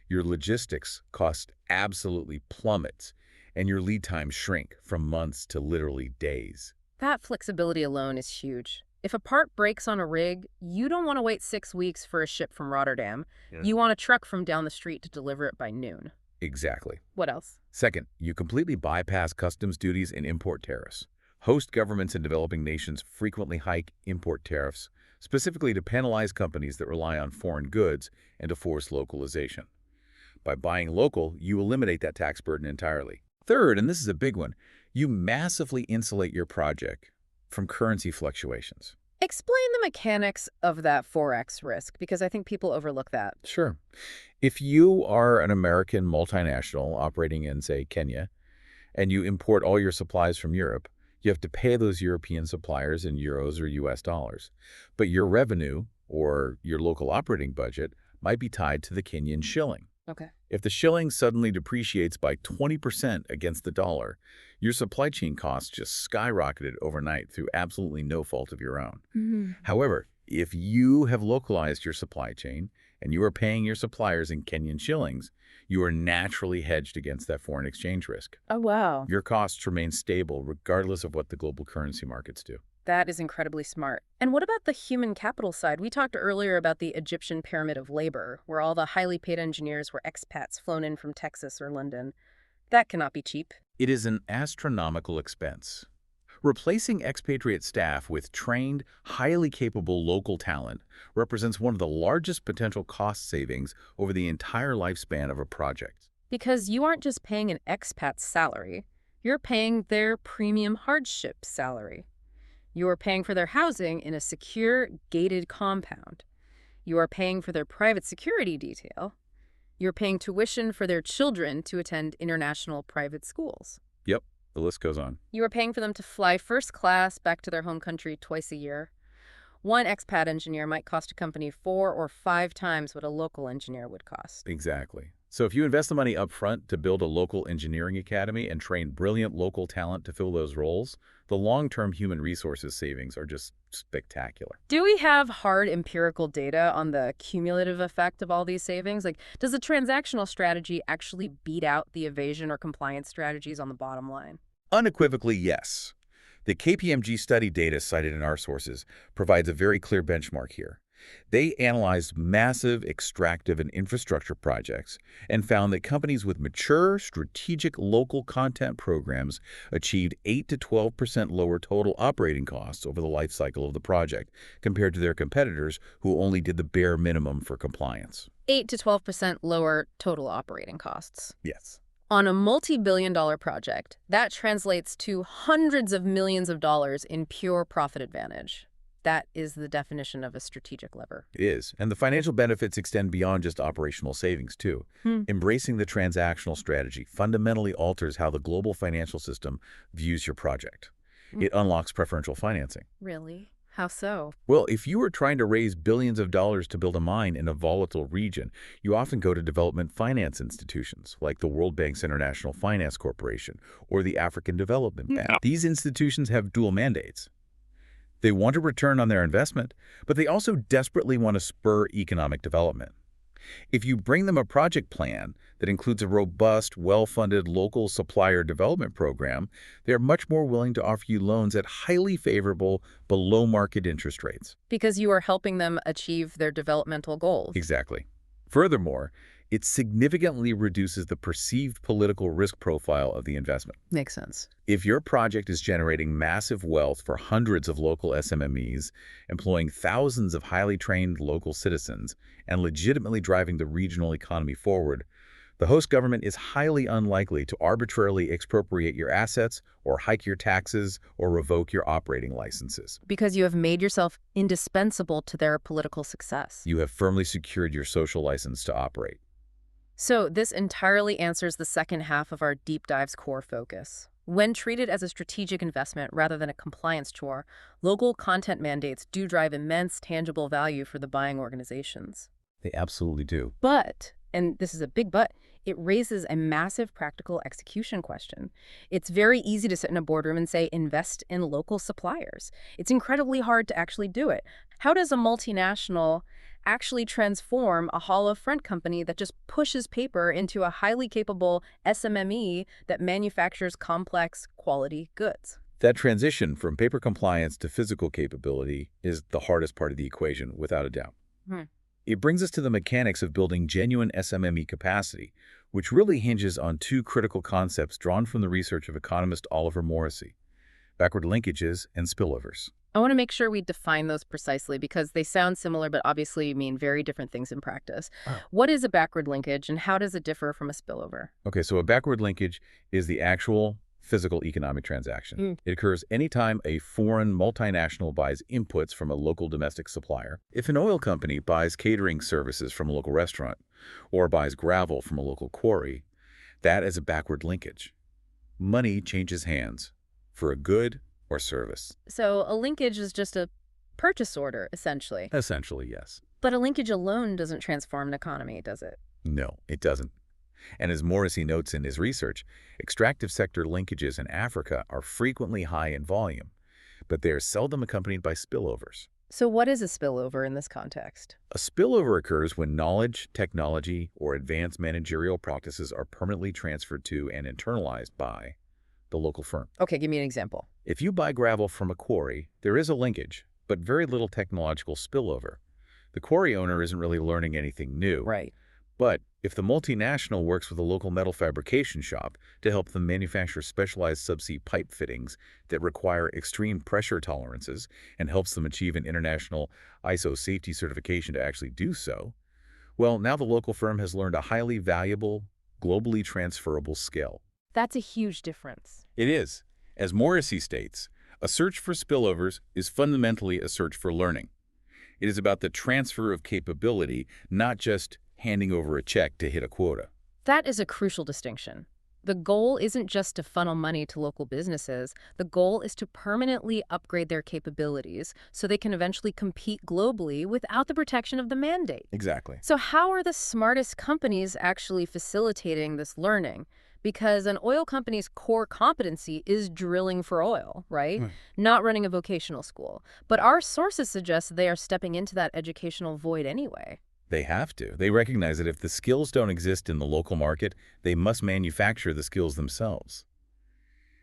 your logistics cost absolutely plummets, and your lead times shrink from months to literally days. That flexibility alone is huge. If a part breaks on a rig, you don't want to wait 6 weeks for a ship from Rotterdam. Yeah. You want a truck from down the street to deliver it by noon. Exactly. What else? Second, you completely bypass customs duties and import tariffs. Host governments in developing nations frequently hike import tariffs, specifically to penalize companies that rely on foreign goods and to force localization. By buying local, you eliminate that tax burden entirely. Third, and this is a big one, you massively insulate your project from currency fluctuations. Explain the mechanics of that Forex risk, because I think people overlook that. Sure. If you are an American multinational operating in, say, Kenya, and you import all your supplies from Europe, you have to pay those European suppliers in euros or US dollars. But your revenue, or your local operating budget, might be tied to the Kenyan shilling. Okay. If the shilling suddenly depreciates by 20% against the dollar, your supply chain costs just skyrocketed overnight through absolutely no fault of your own. However, if you have localized your supply chain and you are paying your suppliers in Kenyan shillings, you are naturally hedged against that foreign exchange risk. Oh, wow. Your costs remain stable regardless of what the global currency markets do. That is incredibly smart. And what about the human capital side? We talked earlier about the Egyptian pyramid of labor, where all the highly paid engineers were expats flown in from Texas or London. That cannot be cheap. It is an astronomical expense. Replacing expatriate staff with trained, highly capable local talent represents one of the largest potential cost savings over the entire lifespan of a project. Because you aren't just paying an expat's salary, you're paying their premium hardship salary. You are paying for their housing in a secure, gated compound. You are paying for their private security detail. You're paying tuition for their children to attend international private schools. Yep, the list goes on. You are paying for them to fly first class back to their home country twice a year. One expat engineer might cost a company 4 or 5 times what a local engineer would cost. Exactly. So if you invest the money up front to build a local engineering academy and train brilliant local talent to fill those roles, the long-term human resources savings are just spectacular. Do we have hard empirical data on the cumulative effect of all these savings? Like, does the transactional strategy actually beat out the evasion or compliance strategies on the bottom line? Unequivocally, yes. The KPMG study data cited in our sources provides a very clear benchmark here. They analyzed massive extractive and infrastructure projects and found that companies with mature, strategic local content programs achieved 8 to 12% lower total operating costs over the life cycle of the project compared to their competitors who only did the bare minimum for compliance. 8 to 12% lower total operating costs. Yes. On a multi-billion-dollar project, that translates to hundreds of millions of dollars in pure profit advantage. That is the definition of a strategic lever. It is. And the financial benefits extend beyond just operational savings, too. Embracing the transactional strategy fundamentally alters how the global financial system views your project. It unlocks preferential financing. Really? How so? Well, if you are trying to raise billions of dollars to build a mine in a volatile region, you often go to development finance institutions like the World Bank's International Finance Corporation or the African Development Bank. These institutions have dual mandates. They want a return on their investment, but they also desperately want to spur economic development. If you bring them a project plan that includes a robust, well-funded local supplier development program, they're much more willing to offer you loans at highly favorable, below-market interest rates. Because you are helping them achieve their developmental goals. Exactly. Furthermore, it significantly reduces the perceived political risk profile of the investment. Makes sense. If your project is generating massive wealth for hundreds of local SMMEs, employing thousands of highly trained local citizens, and legitimately driving the regional economy forward, the host government is highly unlikely to arbitrarily expropriate your assets or hike your taxes or revoke your operating licenses. Because you have made yourself indispensable to their political success. You have firmly secured your social license to operate. So this entirely answers the second half of our deep dive's core focus. When treated as a strategic investment rather than a compliance chore, local content mandates do drive immense tangible value for the buying organizations. They absolutely do. But, and this is a big but, it raises a massive practical execution question. It's very easy to sit in a boardroom and say, invest in local suppliers. It's incredibly hard to actually do it. How does a multinational actually transform a hollow front company that just pushes paper into a highly capable SMME that manufactures complex quality goods? That transition from paper compliance to physical capability is the hardest part of the equation, without a doubt. It brings us to the mechanics of building genuine SMME capacity, which really hinges on two critical concepts drawn from the research of economist Oliver Morrissey: backward linkages and spillovers. I want to make sure we define those precisely because they sound similar but obviously mean very different things in practice. What is a backward linkage and how does it differ from a spillover? Okay, so a backward linkage is the actual physical economic transaction. It occurs anytime a foreign multinational buys inputs from a local domestic supplier. If an oil company buys catering services from a local restaurant or buys gravel from a local quarry, that is a backward linkage. Money changes hands for a good or service. So a linkage is just a purchase order, essentially. Essentially, yes. But a linkage alone doesn't transform an economy, does it? No, it doesn't. And as Morrissey notes in his research, extractive sector linkages in Africa are frequently high in volume, but they are seldom accompanied by spillovers. So what is a spillover in this context? A spillover occurs when knowledge, technology, or advanced managerial practices are permanently transferred to and internalized by the local firm. Okay, give me an example. If you buy gravel from a quarry, there is a linkage, but very little technological spillover. The quarry owner isn't really learning anything new. Right. But if the multinational works with a local metal fabrication shop to help them manufacture specialized subsea pipe fittings that require extreme pressure tolerances and helps them achieve an international ISO safety certification to actually do so, well, now the local firm has learned a highly valuable, globally transferable skill. That's a huge difference. It is. As Morrissey states, a search for spillovers is fundamentally a search for learning. It is about the transfer of capability, not just handing over a check to hit a quota. That is a crucial distinction. The goal isn't just to funnel money to local businesses. The goal is to permanently upgrade their capabilities so they can eventually compete globally without the protection of the mandate. Exactly. So how are the smartest companies actually facilitating this learning? Because an oil company's core competency is drilling for oil, right? Not running a vocational school. But our sources suggest they are stepping into that educational void anyway. They have to. They recognize that if the skills don't exist in the local market, they must manufacture the skills themselves.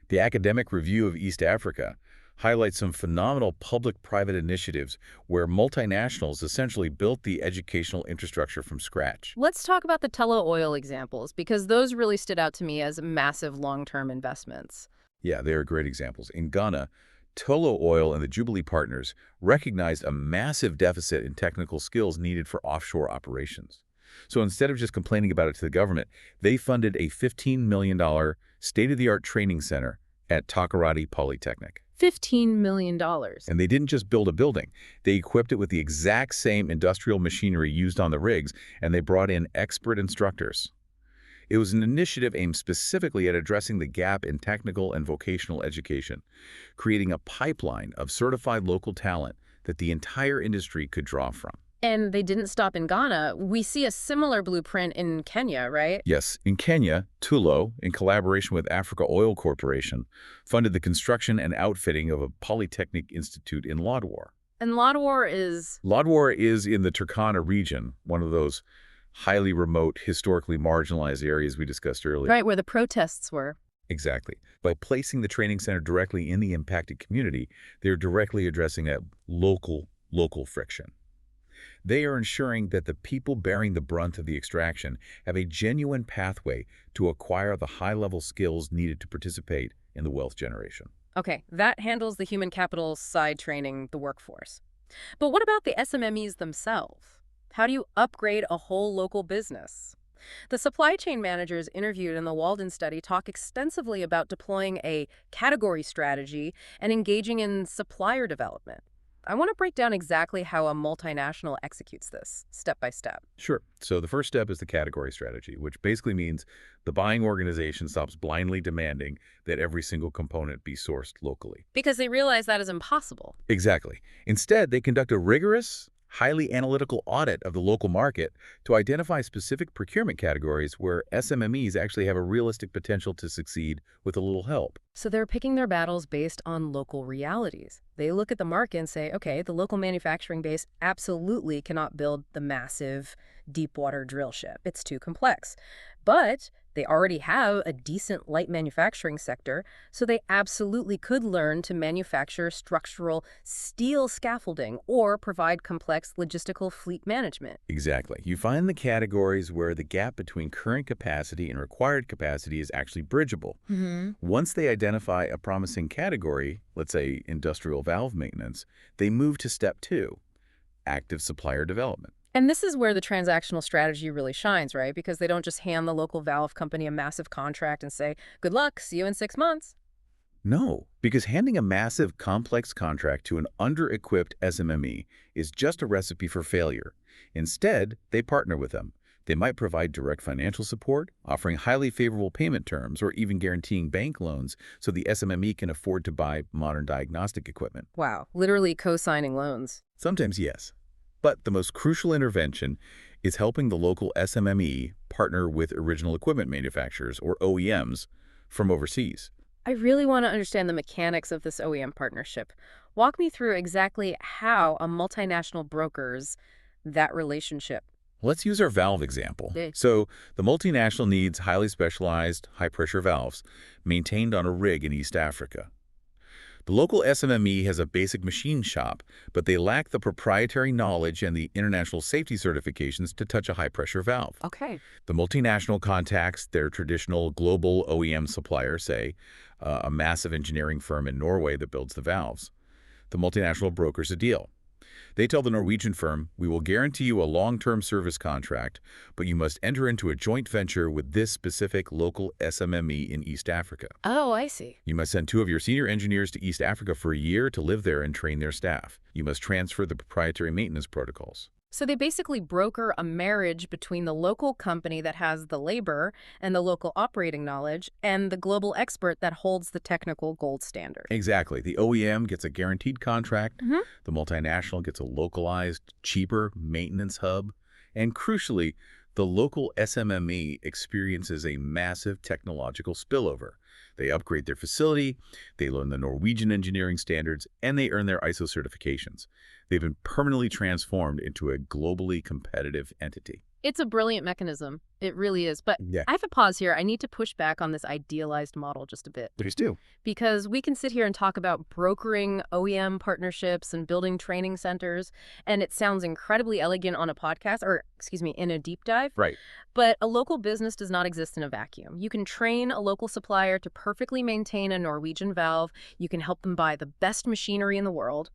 The Academic Review of East Africa highlights some phenomenal public-private initiatives where multinationals essentially built the educational infrastructure from scratch. Let's talk about the Tullow Oil examples, because those really stood out to me as massive long-term investments. Yeah, they are great examples. In Ghana, Tullow Oil and the Jubilee partners recognized a massive deficit in technical skills needed for offshore operations. So instead of just complaining about it to the government, they funded a $15 million state-of-the-art training center at Takoradi Polytechnic. $15 million. And they didn't just build a building. They equipped it with the exact same industrial machinery used on the rigs, and they brought in expert instructors. It was an initiative aimed specifically at addressing the gap in technical and vocational education, creating a pipeline of certified local talent that the entire industry could draw from. And they didn't stop in Ghana. We see a similar blueprint in Kenya, right? Yes, in Kenya, Tullow, in collaboration with Africa Oil Corporation, funded the construction and outfitting of a polytechnic institute in Lodwar. And Lodwar is... Lodwar is in the Turkana region, one of those highly remote, historically marginalized areas we discussed earlier. Right, where the protests were. Exactly. By placing the training center directly in the impacted community, they're directly addressing that local friction. They are ensuring that the people bearing the brunt of the extraction have a genuine pathway to acquire the high-level skills needed to participate in the wealth generation. Okay, that handles the human capital side, training the workforce. But what about the SMMEs themselves? How do you upgrade a whole local business? The supply chain managers interviewed in the Walden study talk extensively about deploying a category strategy and engaging in supplier development. I want to break down exactly how a multinational executes this, step by step. Sure. So the first step is the category strategy, which basically means the buying organization stops blindly demanding that every single component be sourced locally. Because they realize that is impossible. Exactly. Instead, they conduct a rigorous, highly analytical audit of the local market to identify specific procurement categories where SMMEs actually have a realistic potential to succeed with a little help. So they're picking their battles based on local realities. They look at the market and say, okay, the local manufacturing base absolutely cannot build the massive deep water drill ship. It's too complex. But they already have a decent light manufacturing sector, so they absolutely could learn to manufacture structural steel scaffolding or provide complex logistical fleet management. Exactly. You find the categories where the gap between current capacity and required capacity is actually bridgeable. Once they identify a promising category, let's say industrial valve maintenance, they move to step 2, active supplier development. And this is where the transactional strategy really shines, right? Because they don't just hand the local valve company a massive contract and say, good luck, see you in 6 months. No, because handing a massive, complex contract to an under-equipped SMME is just a recipe for failure. Instead, they partner with them. They might provide direct financial support, offering highly favorable payment terms, or even guaranteeing bank loans so the SMME can afford to buy modern diagnostic equipment. Wow, literally co-signing loans. Sometimes, yes. But the most crucial intervention is helping the local SMME partner with original equipment manufacturers, or OEMs, from overseas. I really want to understand the mechanics of this OEM partnership. Walk me through exactly how a multinational brokers that relationship. Let's use our valve example. Okay. So the multinational needs highly specialized, high-pressure valves maintained on a rig in East Africa. The local SMME has a basic machine shop, but they lack the proprietary knowledge and the international safety certifications to touch a high-pressure valve. Okay. The multinational contacts their traditional global OEM supplier, say, a massive engineering firm in Norway that builds the valves. The multinational brokers a deal. They tell the Norwegian firm, we will guarantee you a long-term service contract, but you must enter into a joint venture with this specific local SMME in East Africa. Oh, I see. You must send 2 of your senior engineers to East Africa for a year to live there and train their staff. You must transfer the proprietary maintenance protocols. So they basically broker a marriage between the local company that has the labor and the local operating knowledge and the global expert that holds the technical gold standard. Exactly. The OEM gets a guaranteed contract. The multinational gets a localized, cheaper maintenance hub. And crucially, the local SMME experiences a massive technological spillover. They upgrade their facility, they learn the Norwegian engineering standards, and they earn their ISO certifications. They've been permanently transformed into a globally competitive entity. It's a brilliant mechanism. It really is. But Yeah. I have to pause here. I need to push back on this idealized model just a bit. Please do. Because we can sit here and talk about brokering OEM partnerships and building training centers, and it sounds incredibly elegant on a podcast, or excuse me, in a deep dive. Right. But a local business does not exist in a vacuum. You can train a local supplier to perfectly maintain a Norwegian valve. You can help them buy the best machinery in the world.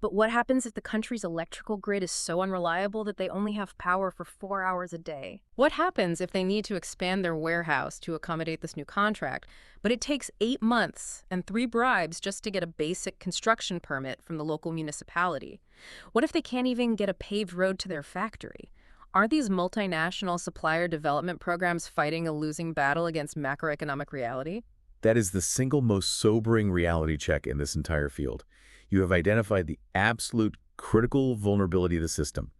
But what happens if the country's electrical grid is so unreliable that they only have power for 4 hours a day? What happens if they need to expand their warehouse to accommodate this new contract, but it takes 8 months and 3 bribes just to get a basic construction permit from the local municipality? What if they can't even get a paved road to their factory? Aren't these multinational supplier development programs fighting a losing battle against macroeconomic reality? That is the single most sobering reality check in this entire field. You have identified the absolute critical vulnerability of the system.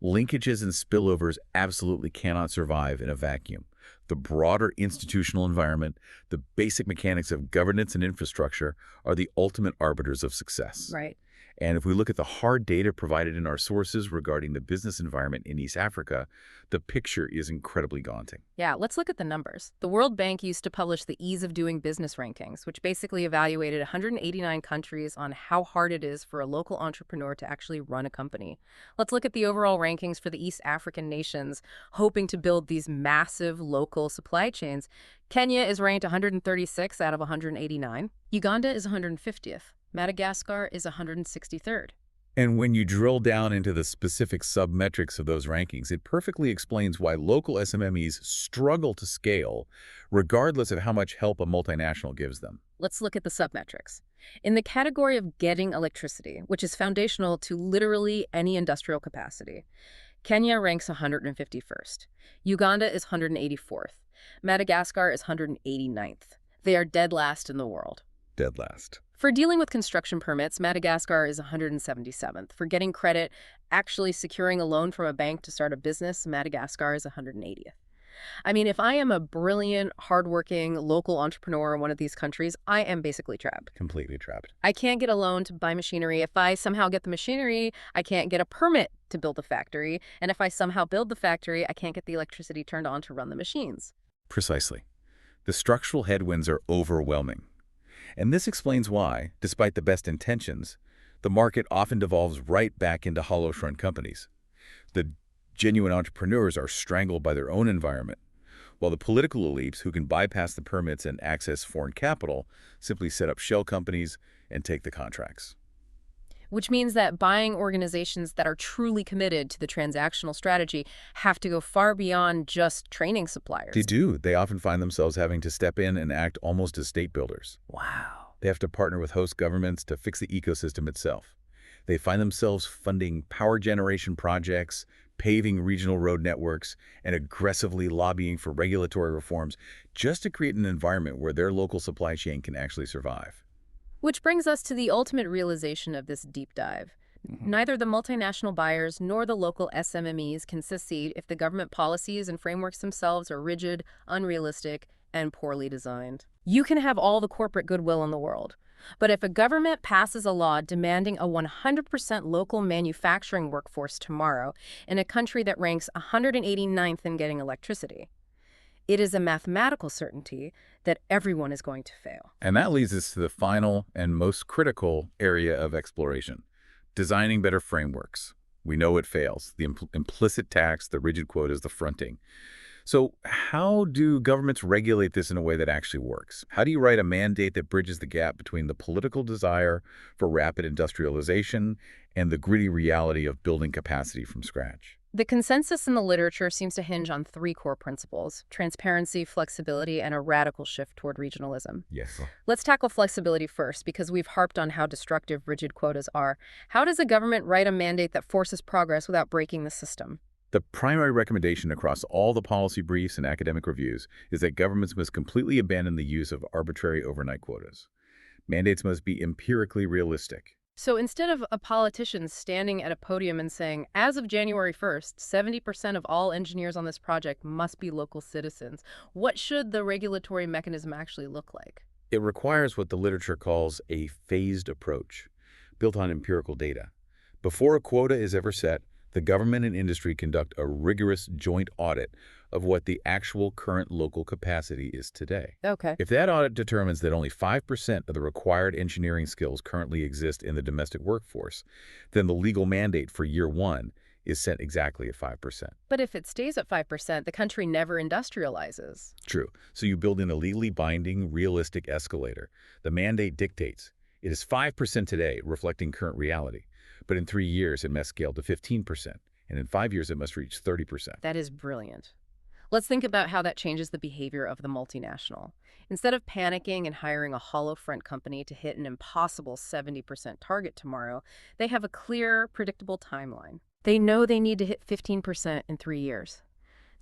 Linkages and spillovers absolutely cannot survive in a vacuum. The broader institutional environment, the basic mechanics of governance and infrastructure are the ultimate arbiters of success. Right. And if we look at the hard data provided in our sources regarding the business environment in East Africa, the picture is incredibly daunting. Yeah, let's look at the numbers. The World Bank used to publish the Ease of Doing Business rankings, which basically evaluated 189 countries on how hard it is for a local entrepreneur to actually run a company. Let's look at the overall rankings for the East African nations hoping to build these massive local supply chains. Kenya is ranked 136 out of 189. Uganda is 150th. Madagascar is 163rd. And when you drill down into the specific submetrics of those rankings, it perfectly explains why local SMMEs struggle to scale, regardless of how much help a multinational gives them. Let's look at the submetrics. In the category of getting electricity, which is foundational to literally any industrial capacity, Kenya ranks 151st. Uganda is 184th. Madagascar is 189th. They are dead last in the world. Dead last. For dealing with construction permits, Madagascar is 177th. For getting credit, actually securing a loan from a bank to start a business, Madagascar is 180th. I mean, if I am a brilliant, hardworking local entrepreneur in one of these countries, I am basically trapped. Completely trapped. I can't get a loan to buy machinery. If I somehow get the machinery, I can't get a permit to build a factory. And if I somehow build the factory, I can't get the electricity turned on to run the machines. Precisely. The structural headwinds are overwhelming. And this explains why, despite the best intentions, the market often devolves right back into hollow-front companies. The genuine entrepreneurs are strangled by their own environment, while the political elites who can bypass the permits and access foreign capital simply set up shell companies and take the contracts. Which means that buying organizations that are truly committed to the transactional strategy have to go far beyond just training suppliers. They do. They often find themselves having to step in and act almost as state builders. Wow. They have to partner with host governments to fix the ecosystem itself. They find themselves funding power generation projects, paving regional road networks, and aggressively lobbying for regulatory reforms just to create an environment where their local supply chain can actually survive. Which brings us to the ultimate realization of this deep dive. Neither the multinational buyers nor the local SMMEs can succeed if the government policies and frameworks themselves are rigid, unrealistic, and poorly designed. You can have all the corporate goodwill in the world, but if a government passes a law demanding a 100% local manufacturing workforce tomorrow in a country that ranks 189th in getting electricity, it is a mathematical certainty that everyone is going to fail. And that leads us to the final and most critical area of exploration, designing better frameworks. We know it fails. The implicit tax, the rigid quotas, the fronting. So how do governments regulate this in a way that actually works? How do you write a mandate that bridges the gap between the political desire for rapid industrialization and the gritty reality of building capacity from scratch? The consensus in the literature seems to hinge on 3 core principles: transparency, flexibility, and a radical shift toward regionalism. Yes. Let's tackle flexibility first, because we've harped on how destructive rigid quotas are. How does a government write a mandate that forces progress without breaking the system? The primary recommendation across all the policy briefs and academic reviews is that governments must completely abandon the use of arbitrary overnight quotas. Mandates must be empirically realistic. So instead of a politician standing at a podium and saying, as of January 1st, 70% of all engineers on this project must be local citizens, what should the regulatory mechanism actually look like? It requires what the literature calls a phased approach, built on empirical data. Before a quota is ever set, the government and industry conduct a rigorous joint audit of what the actual current local capacity is today. Okay. If that audit determines that only 5% of the required engineering skills currently exist in the domestic workforce, then the legal mandate for year one is set exactly at 5%. But if it stays at 5%, the country never industrializes. True. So you build in a legally binding, realistic escalator. The mandate dictates it is 5% today, reflecting current reality. But in 3 years, it must scale to 15%. And in 5 years, it must reach 30%. That is brilliant. Let's think about how that changes the behavior of the multinational. Instead of panicking and hiring a hollow front company to hit an impossible 70% target tomorrow, they have a clear, predictable timeline. They know they need to hit 15% in 3 years.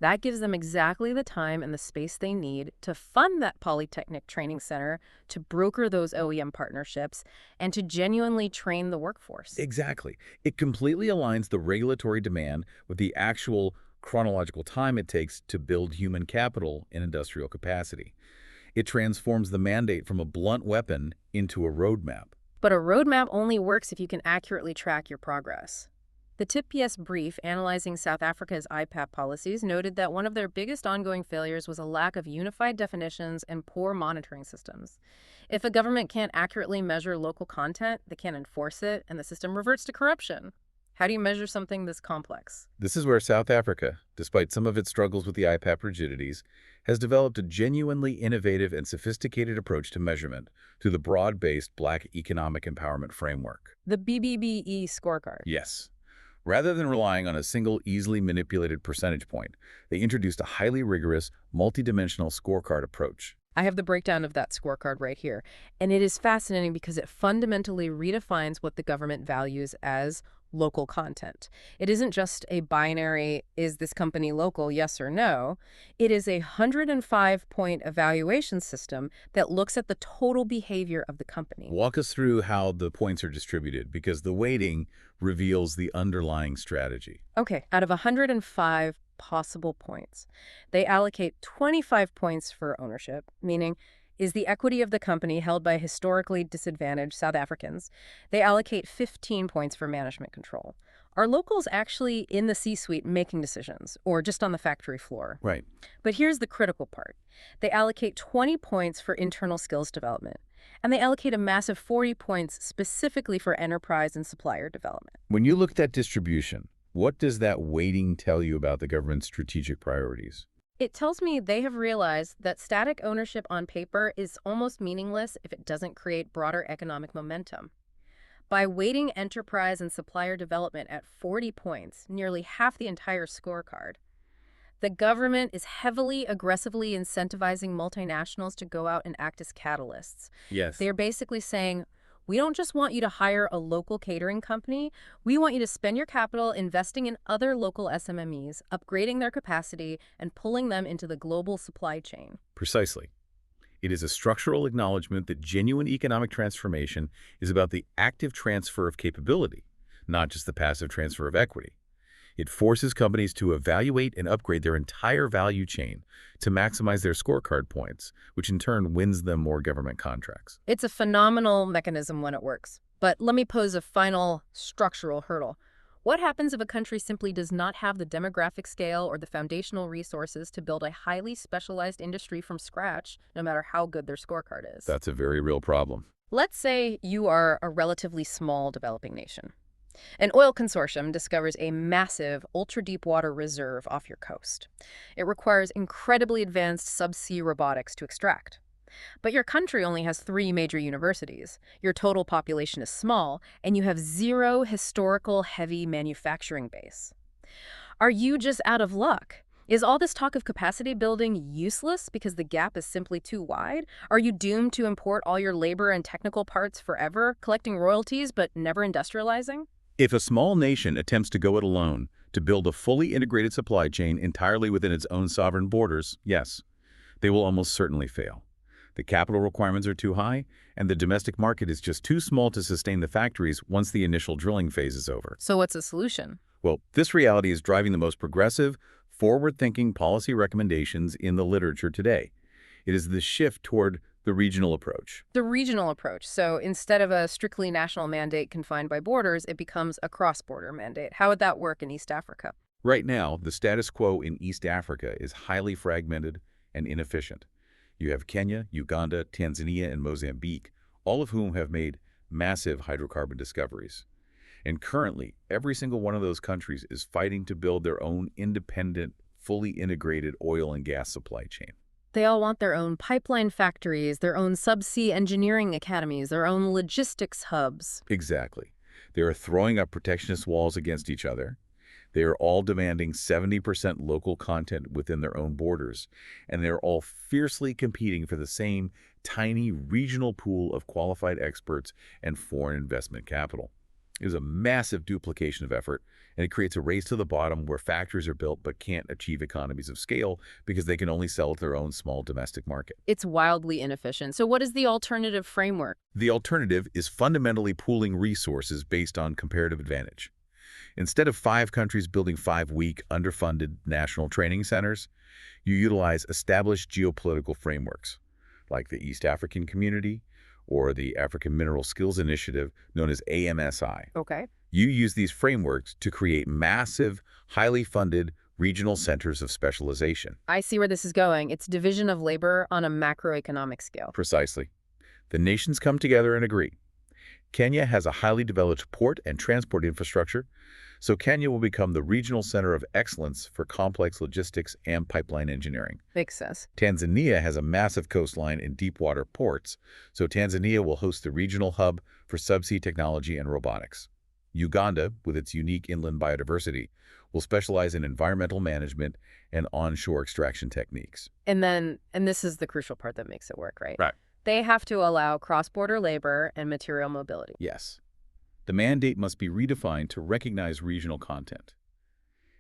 That gives them exactly the time and the space they need to fund that Polytechnic Training Center, to broker those OEM partnerships, and to genuinely train the workforce. Exactly. It completely aligns the regulatory demand with the actual chronological time it takes to build human capital and industrial capacity. It transforms the mandate from a blunt weapon into a roadmap. But a roadmap only works if you can accurately track your progress. The TIP-PS brief analyzing South Africa's IPAP policies noted that one of their biggest ongoing failures was a lack of unified definitions and poor monitoring systems. If a government can't accurately measure local content, they can't enforce it, and the system reverts to corruption. How do you measure something this complex? This is where South Africa, despite some of its struggles with the IPAP rigidities, has developed a genuinely innovative and sophisticated approach to measurement through the broad-based Black Economic Empowerment Framework. The BBBE scorecard. Yes. Rather than relying on a single, easily manipulated percentage point, they introduced a highly rigorous, multidimensional scorecard approach. I have the breakdown of that scorecard right here, and it is fascinating because it fundamentally redefines what the government values as local content. It isn't just a binary, is this company local, yes or no? It is a 105-point evaluation system that looks at the total behavior of the company. Walk us through how the points are distributed, because the weighting reveals the underlying strategy. Okay, out of 105 possible points, they allocate 25 points for ownership, meaning is the equity of the company held by historically disadvantaged South Africans. They allocate 15 points for management control. Are locals actually in the C-suite making decisions, or just on the factory floor? Right. But here's the critical part. They allocate 20 points for internal skills development, and they allocate a massive 40 points specifically for enterprise and supplier development. When you look at that distribution, what does that weighting tell you about the government's strategic priorities? It tells me they have realized that static ownership on paper is almost meaningless if it doesn't create broader economic momentum. By weighting enterprise and supplier development at 40 points, nearly half the entire scorecard, the government is heavily, aggressively incentivizing multinationals to go out and act as catalysts. Yes. They're basically saying, we don't just want you to hire a local catering company. We want you to spend your capital investing in other local SMMEs, upgrading their capacity, and pulling them into the global supply chain. Precisely. It is a structural acknowledgement that genuine economic transformation is about the active transfer of capability, not just the passive transfer of equity. It forces companies to evaluate and upgrade their entire value chain to maximize their scorecard points, which in turn wins them more government contracts. It's a phenomenal mechanism when it works. But let me pose a final structural hurdle. What happens if a country simply does not have the demographic scale or the foundational resources to build a highly specialized industry from scratch, no matter how good their scorecard is? That's a very real problem. Let's say you are a relatively small developing nation. An oil consortium discovers a massive, ultra-deep-water reserve off your coast. It requires incredibly advanced subsea robotics to extract. But your country only has 3 major universities, your total population is small, and you have 0 historical heavy manufacturing base. Are you just out of luck? Is all this talk of capacity building useless because the gap is simply too wide? Are you doomed to import all your labor and technical parts forever, collecting royalties but never industrializing? If a small nation attempts to go it alone to build a fully integrated supply chain entirely within its own sovereign borders, yes, they will almost certainly fail. The capital requirements are too high, and the domestic market is just too small to sustain the factories once the initial drilling phase is over. So what's the solution? Well, this reality is driving the most progressive, forward-thinking policy recommendations in the literature today. It is the shift toward The regional approach. The regional approach. So instead of a strictly national mandate confined by borders, it becomes a cross-border mandate. How would that work in East Africa? Right now, the status quo in East Africa is highly fragmented and inefficient. You have Kenya, Uganda, Tanzania, and Mozambique, all of whom have made massive hydrocarbon discoveries. And currently, every single one of those countries is fighting to build their own independent, fully integrated oil and gas supply chain. They all want their own pipeline factories, their own subsea engineering academies, their own logistics hubs. Exactly. They are throwing up protectionist walls against each other. They are all demanding 70% local content within their own borders, and they're all fiercely competing for the same tiny regional pool of qualified experts and foreign investment capital. It is a massive duplication of effort, and it creates a race to the bottom where factories are built but can't achieve economies of scale because they can only sell to their own small domestic market. It's wildly inefficient. So what is the alternative framework? The alternative is fundamentally pooling resources based on comparative advantage. Instead of 5 countries building 5 weak, underfunded national training centers, you utilize established geopolitical frameworks, like the East African Community or the African Mineral Skills Initiative, known as AMSI. Okay. You use these frameworks to create massive, highly funded regional centers of specialization. I see where this is going. It's division of labor on a macroeconomic scale. Precisely. The nations come together and agree. Kenya has a highly developed port and transport infrastructure, so Kenya will become the regional center of excellence for complex logistics and pipeline engineering. Makes sense. Tanzania has a massive coastline and deep-water ports, so Tanzania will host the regional hub for subsea technology and robotics. Uganda, with its unique inland biodiversity, will specialize in environmental management and onshore extraction techniques. And this is the crucial part that makes it work, right? Right. They have to allow cross-border labor and material mobility. Yes. The mandate must be redefined to recognize regional content.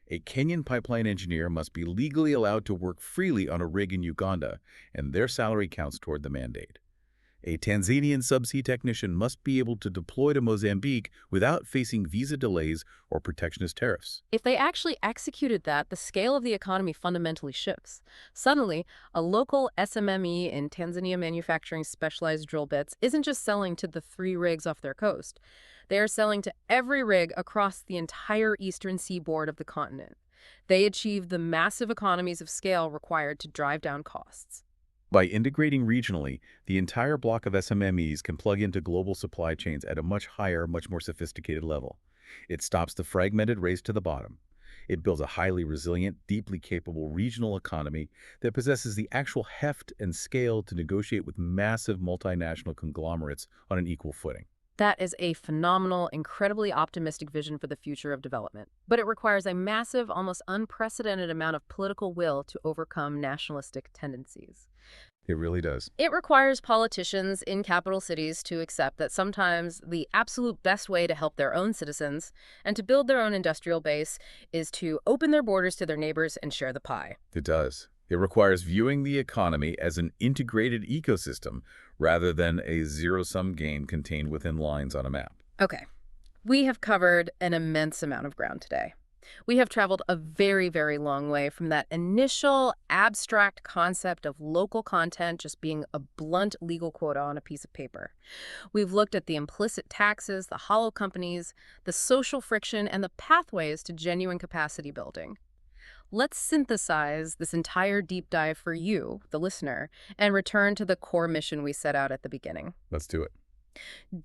A Kenyan pipeline engineer must be legally allowed to work freely on a rig in Uganda, and their salary counts toward the mandate. A Tanzanian subsea technician must be able to deploy to Mozambique without facing visa delays or protectionist tariffs. If they actually executed that, the scale of the economy fundamentally shifts. Suddenly, a local SMME in Tanzania manufacturing specialized drill bits isn't just selling to the 3 rigs off their coast. They are selling to every rig across the entire eastern seaboard of the continent. They achieve the massive economies of scale required to drive down costs. By integrating regionally, the entire block of SMMEs can plug into global supply chains at a much higher, much more sophisticated level. It stops the fragmented race to the bottom. It builds a highly resilient, deeply capable regional economy that possesses the actual heft and scale to negotiate with massive multinational conglomerates on an equal footing. That is a phenomenal, incredibly optimistic vision for the future of development. But it requires a massive, almost unprecedented amount of political will to overcome nationalistic tendencies. It really does. It requires politicians in capital cities to accept that sometimes the absolute best way to help their own citizens and to build their own industrial base is to open their borders to their neighbors and share the pie. It does. It requires viewing the economy as an integrated ecosystem rather than a zero-sum game contained within lines on a map. Okay, we have covered an immense amount of ground today. We have traveled a very, very long way from that initial abstract concept of local content just being a blunt legal quota on a piece of paper. We've looked at the implicit taxes, the hollow companies, the social friction, and the pathways to genuine capacity building. Let's synthesize this entire deep dive for you, the listener, and return to the core mission we set out at the beginning. Let's do it.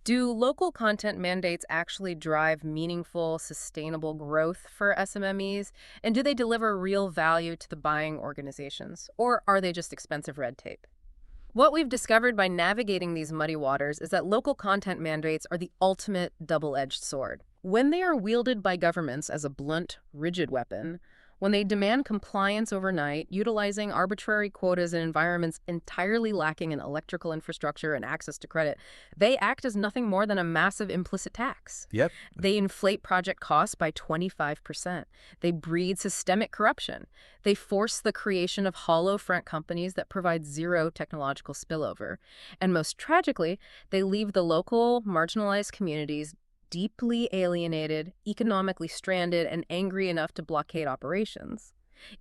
Do local content mandates actually drive meaningful, sustainable growth for SMMEs? And do they deliver real value to the buying organizations? Or are they just expensive red tape? What we've discovered by navigating these muddy waters is that local content mandates are the ultimate double-edged sword. When they are wielded by governments as a blunt, rigid weapon, when they demand compliance overnight, utilizing arbitrary quotas in environments entirely lacking in electrical infrastructure and access to credit, they act as nothing more than a massive implicit tax. Yep. They inflate project costs by 25%. They breed systemic corruption. They force the creation of hollow front companies that provide zero technological spillover. And most tragically, they leave the local, marginalized communities deeply alienated, economically stranded, and angry enough to blockade operations.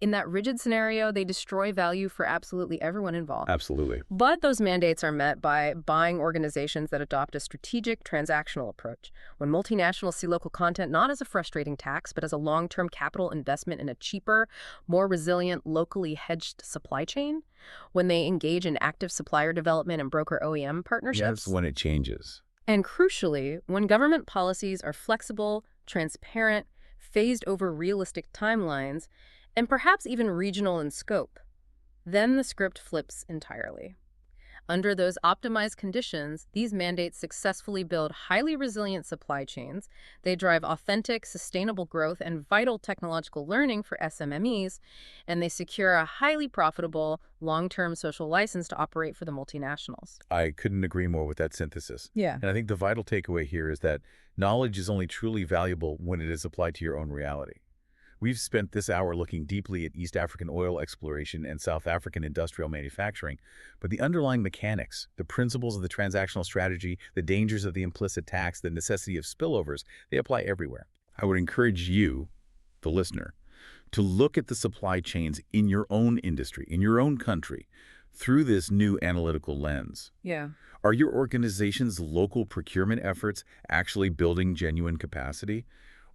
In that rigid scenario, they destroy value for absolutely everyone involved. Absolutely. But those mandates are met by buying organizations that adopt a strategic transactional approach. When multinationals see local content not as a frustrating tax, but as a long-term capital investment in a cheaper, more resilient, locally hedged supply chain, when they engage in active supplier development and broker OEM partnerships. That's when it changes. And crucially, when government policies are flexible, transparent, phased over realistic timelines, and perhaps even regional in scope, then the script flips entirely. Under those optimized conditions, these mandates successfully build highly resilient supply chains. They drive authentic, sustainable growth and vital technological learning for SMMEs, and they secure a highly profitable, long-term social license to operate for the multinationals. I couldn't agree more with that synthesis. Yeah. And I think the vital takeaway here is that knowledge is only truly valuable when it is applied to your own reality. We've spent this hour looking deeply at East African oil exploration and South African industrial manufacturing, but the underlying mechanics, the principles of the transactional strategy, the dangers of the implicit tax, the necessity of spillovers, they apply everywhere. I would encourage you, the listener, to look at the supply chains in your own industry, in your own country, through this new analytical lens. Yeah. Are your organization's local procurement efforts actually building genuine capacity?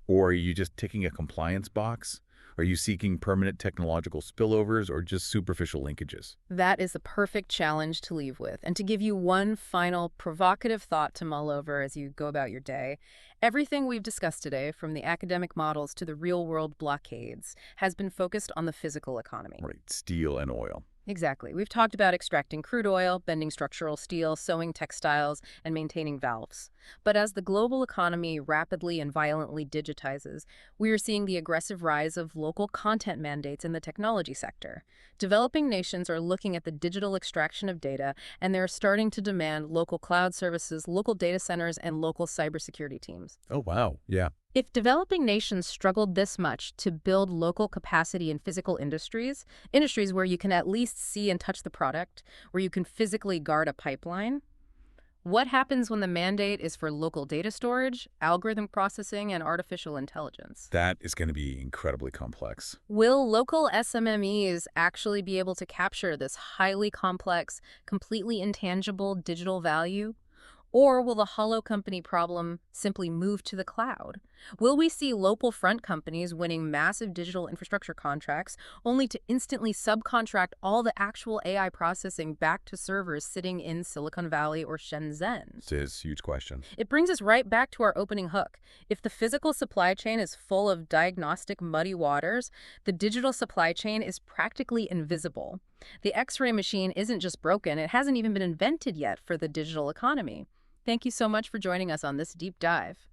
Or are you just ticking a compliance box? Are you seeking permanent technological spillovers or just superficial linkages? That is the perfect challenge to leave with. And to give you one final provocative thought to mull over as you go about your day, everything we've discussed today, from the academic models to the real-world blockades, has been focused on the physical economy. Right, steel and oil. Exactly. We've talked about extracting crude oil, bending structural steel, sewing textiles, and maintaining valves. But as the global economy rapidly and violently digitizes, we are seeing the aggressive rise of local content mandates in the technology sector. Developing nations are looking at the digital extraction of data, and they're starting to demand local cloud services, local data centers, and local cybersecurity teams. Oh, wow. Yeah. If developing nations struggled this much to build local capacity in physical industries where you can at least see and touch the product, where you can physically guard a pipeline, what happens when the mandate is for local data storage, algorithm processing, and artificial intelligence? That is going to be incredibly complex. Will local SMMEs actually be able to capture this highly complex, completely intangible digital value? Or will the hollow company problem simply move to the cloud? Will we see local front companies winning massive digital infrastructure contracts only to instantly subcontract all the actual AI processing back to servers sitting in Silicon Valley or Shenzhen? This is a huge question. It brings us right back to our opening hook. If the physical supply chain is full of diagnostic muddy waters, the digital supply chain is practically invisible. The X-ray machine isn't just broken, it hasn't even been invented yet for the digital economy. Thank you so much for joining us on this deep dive.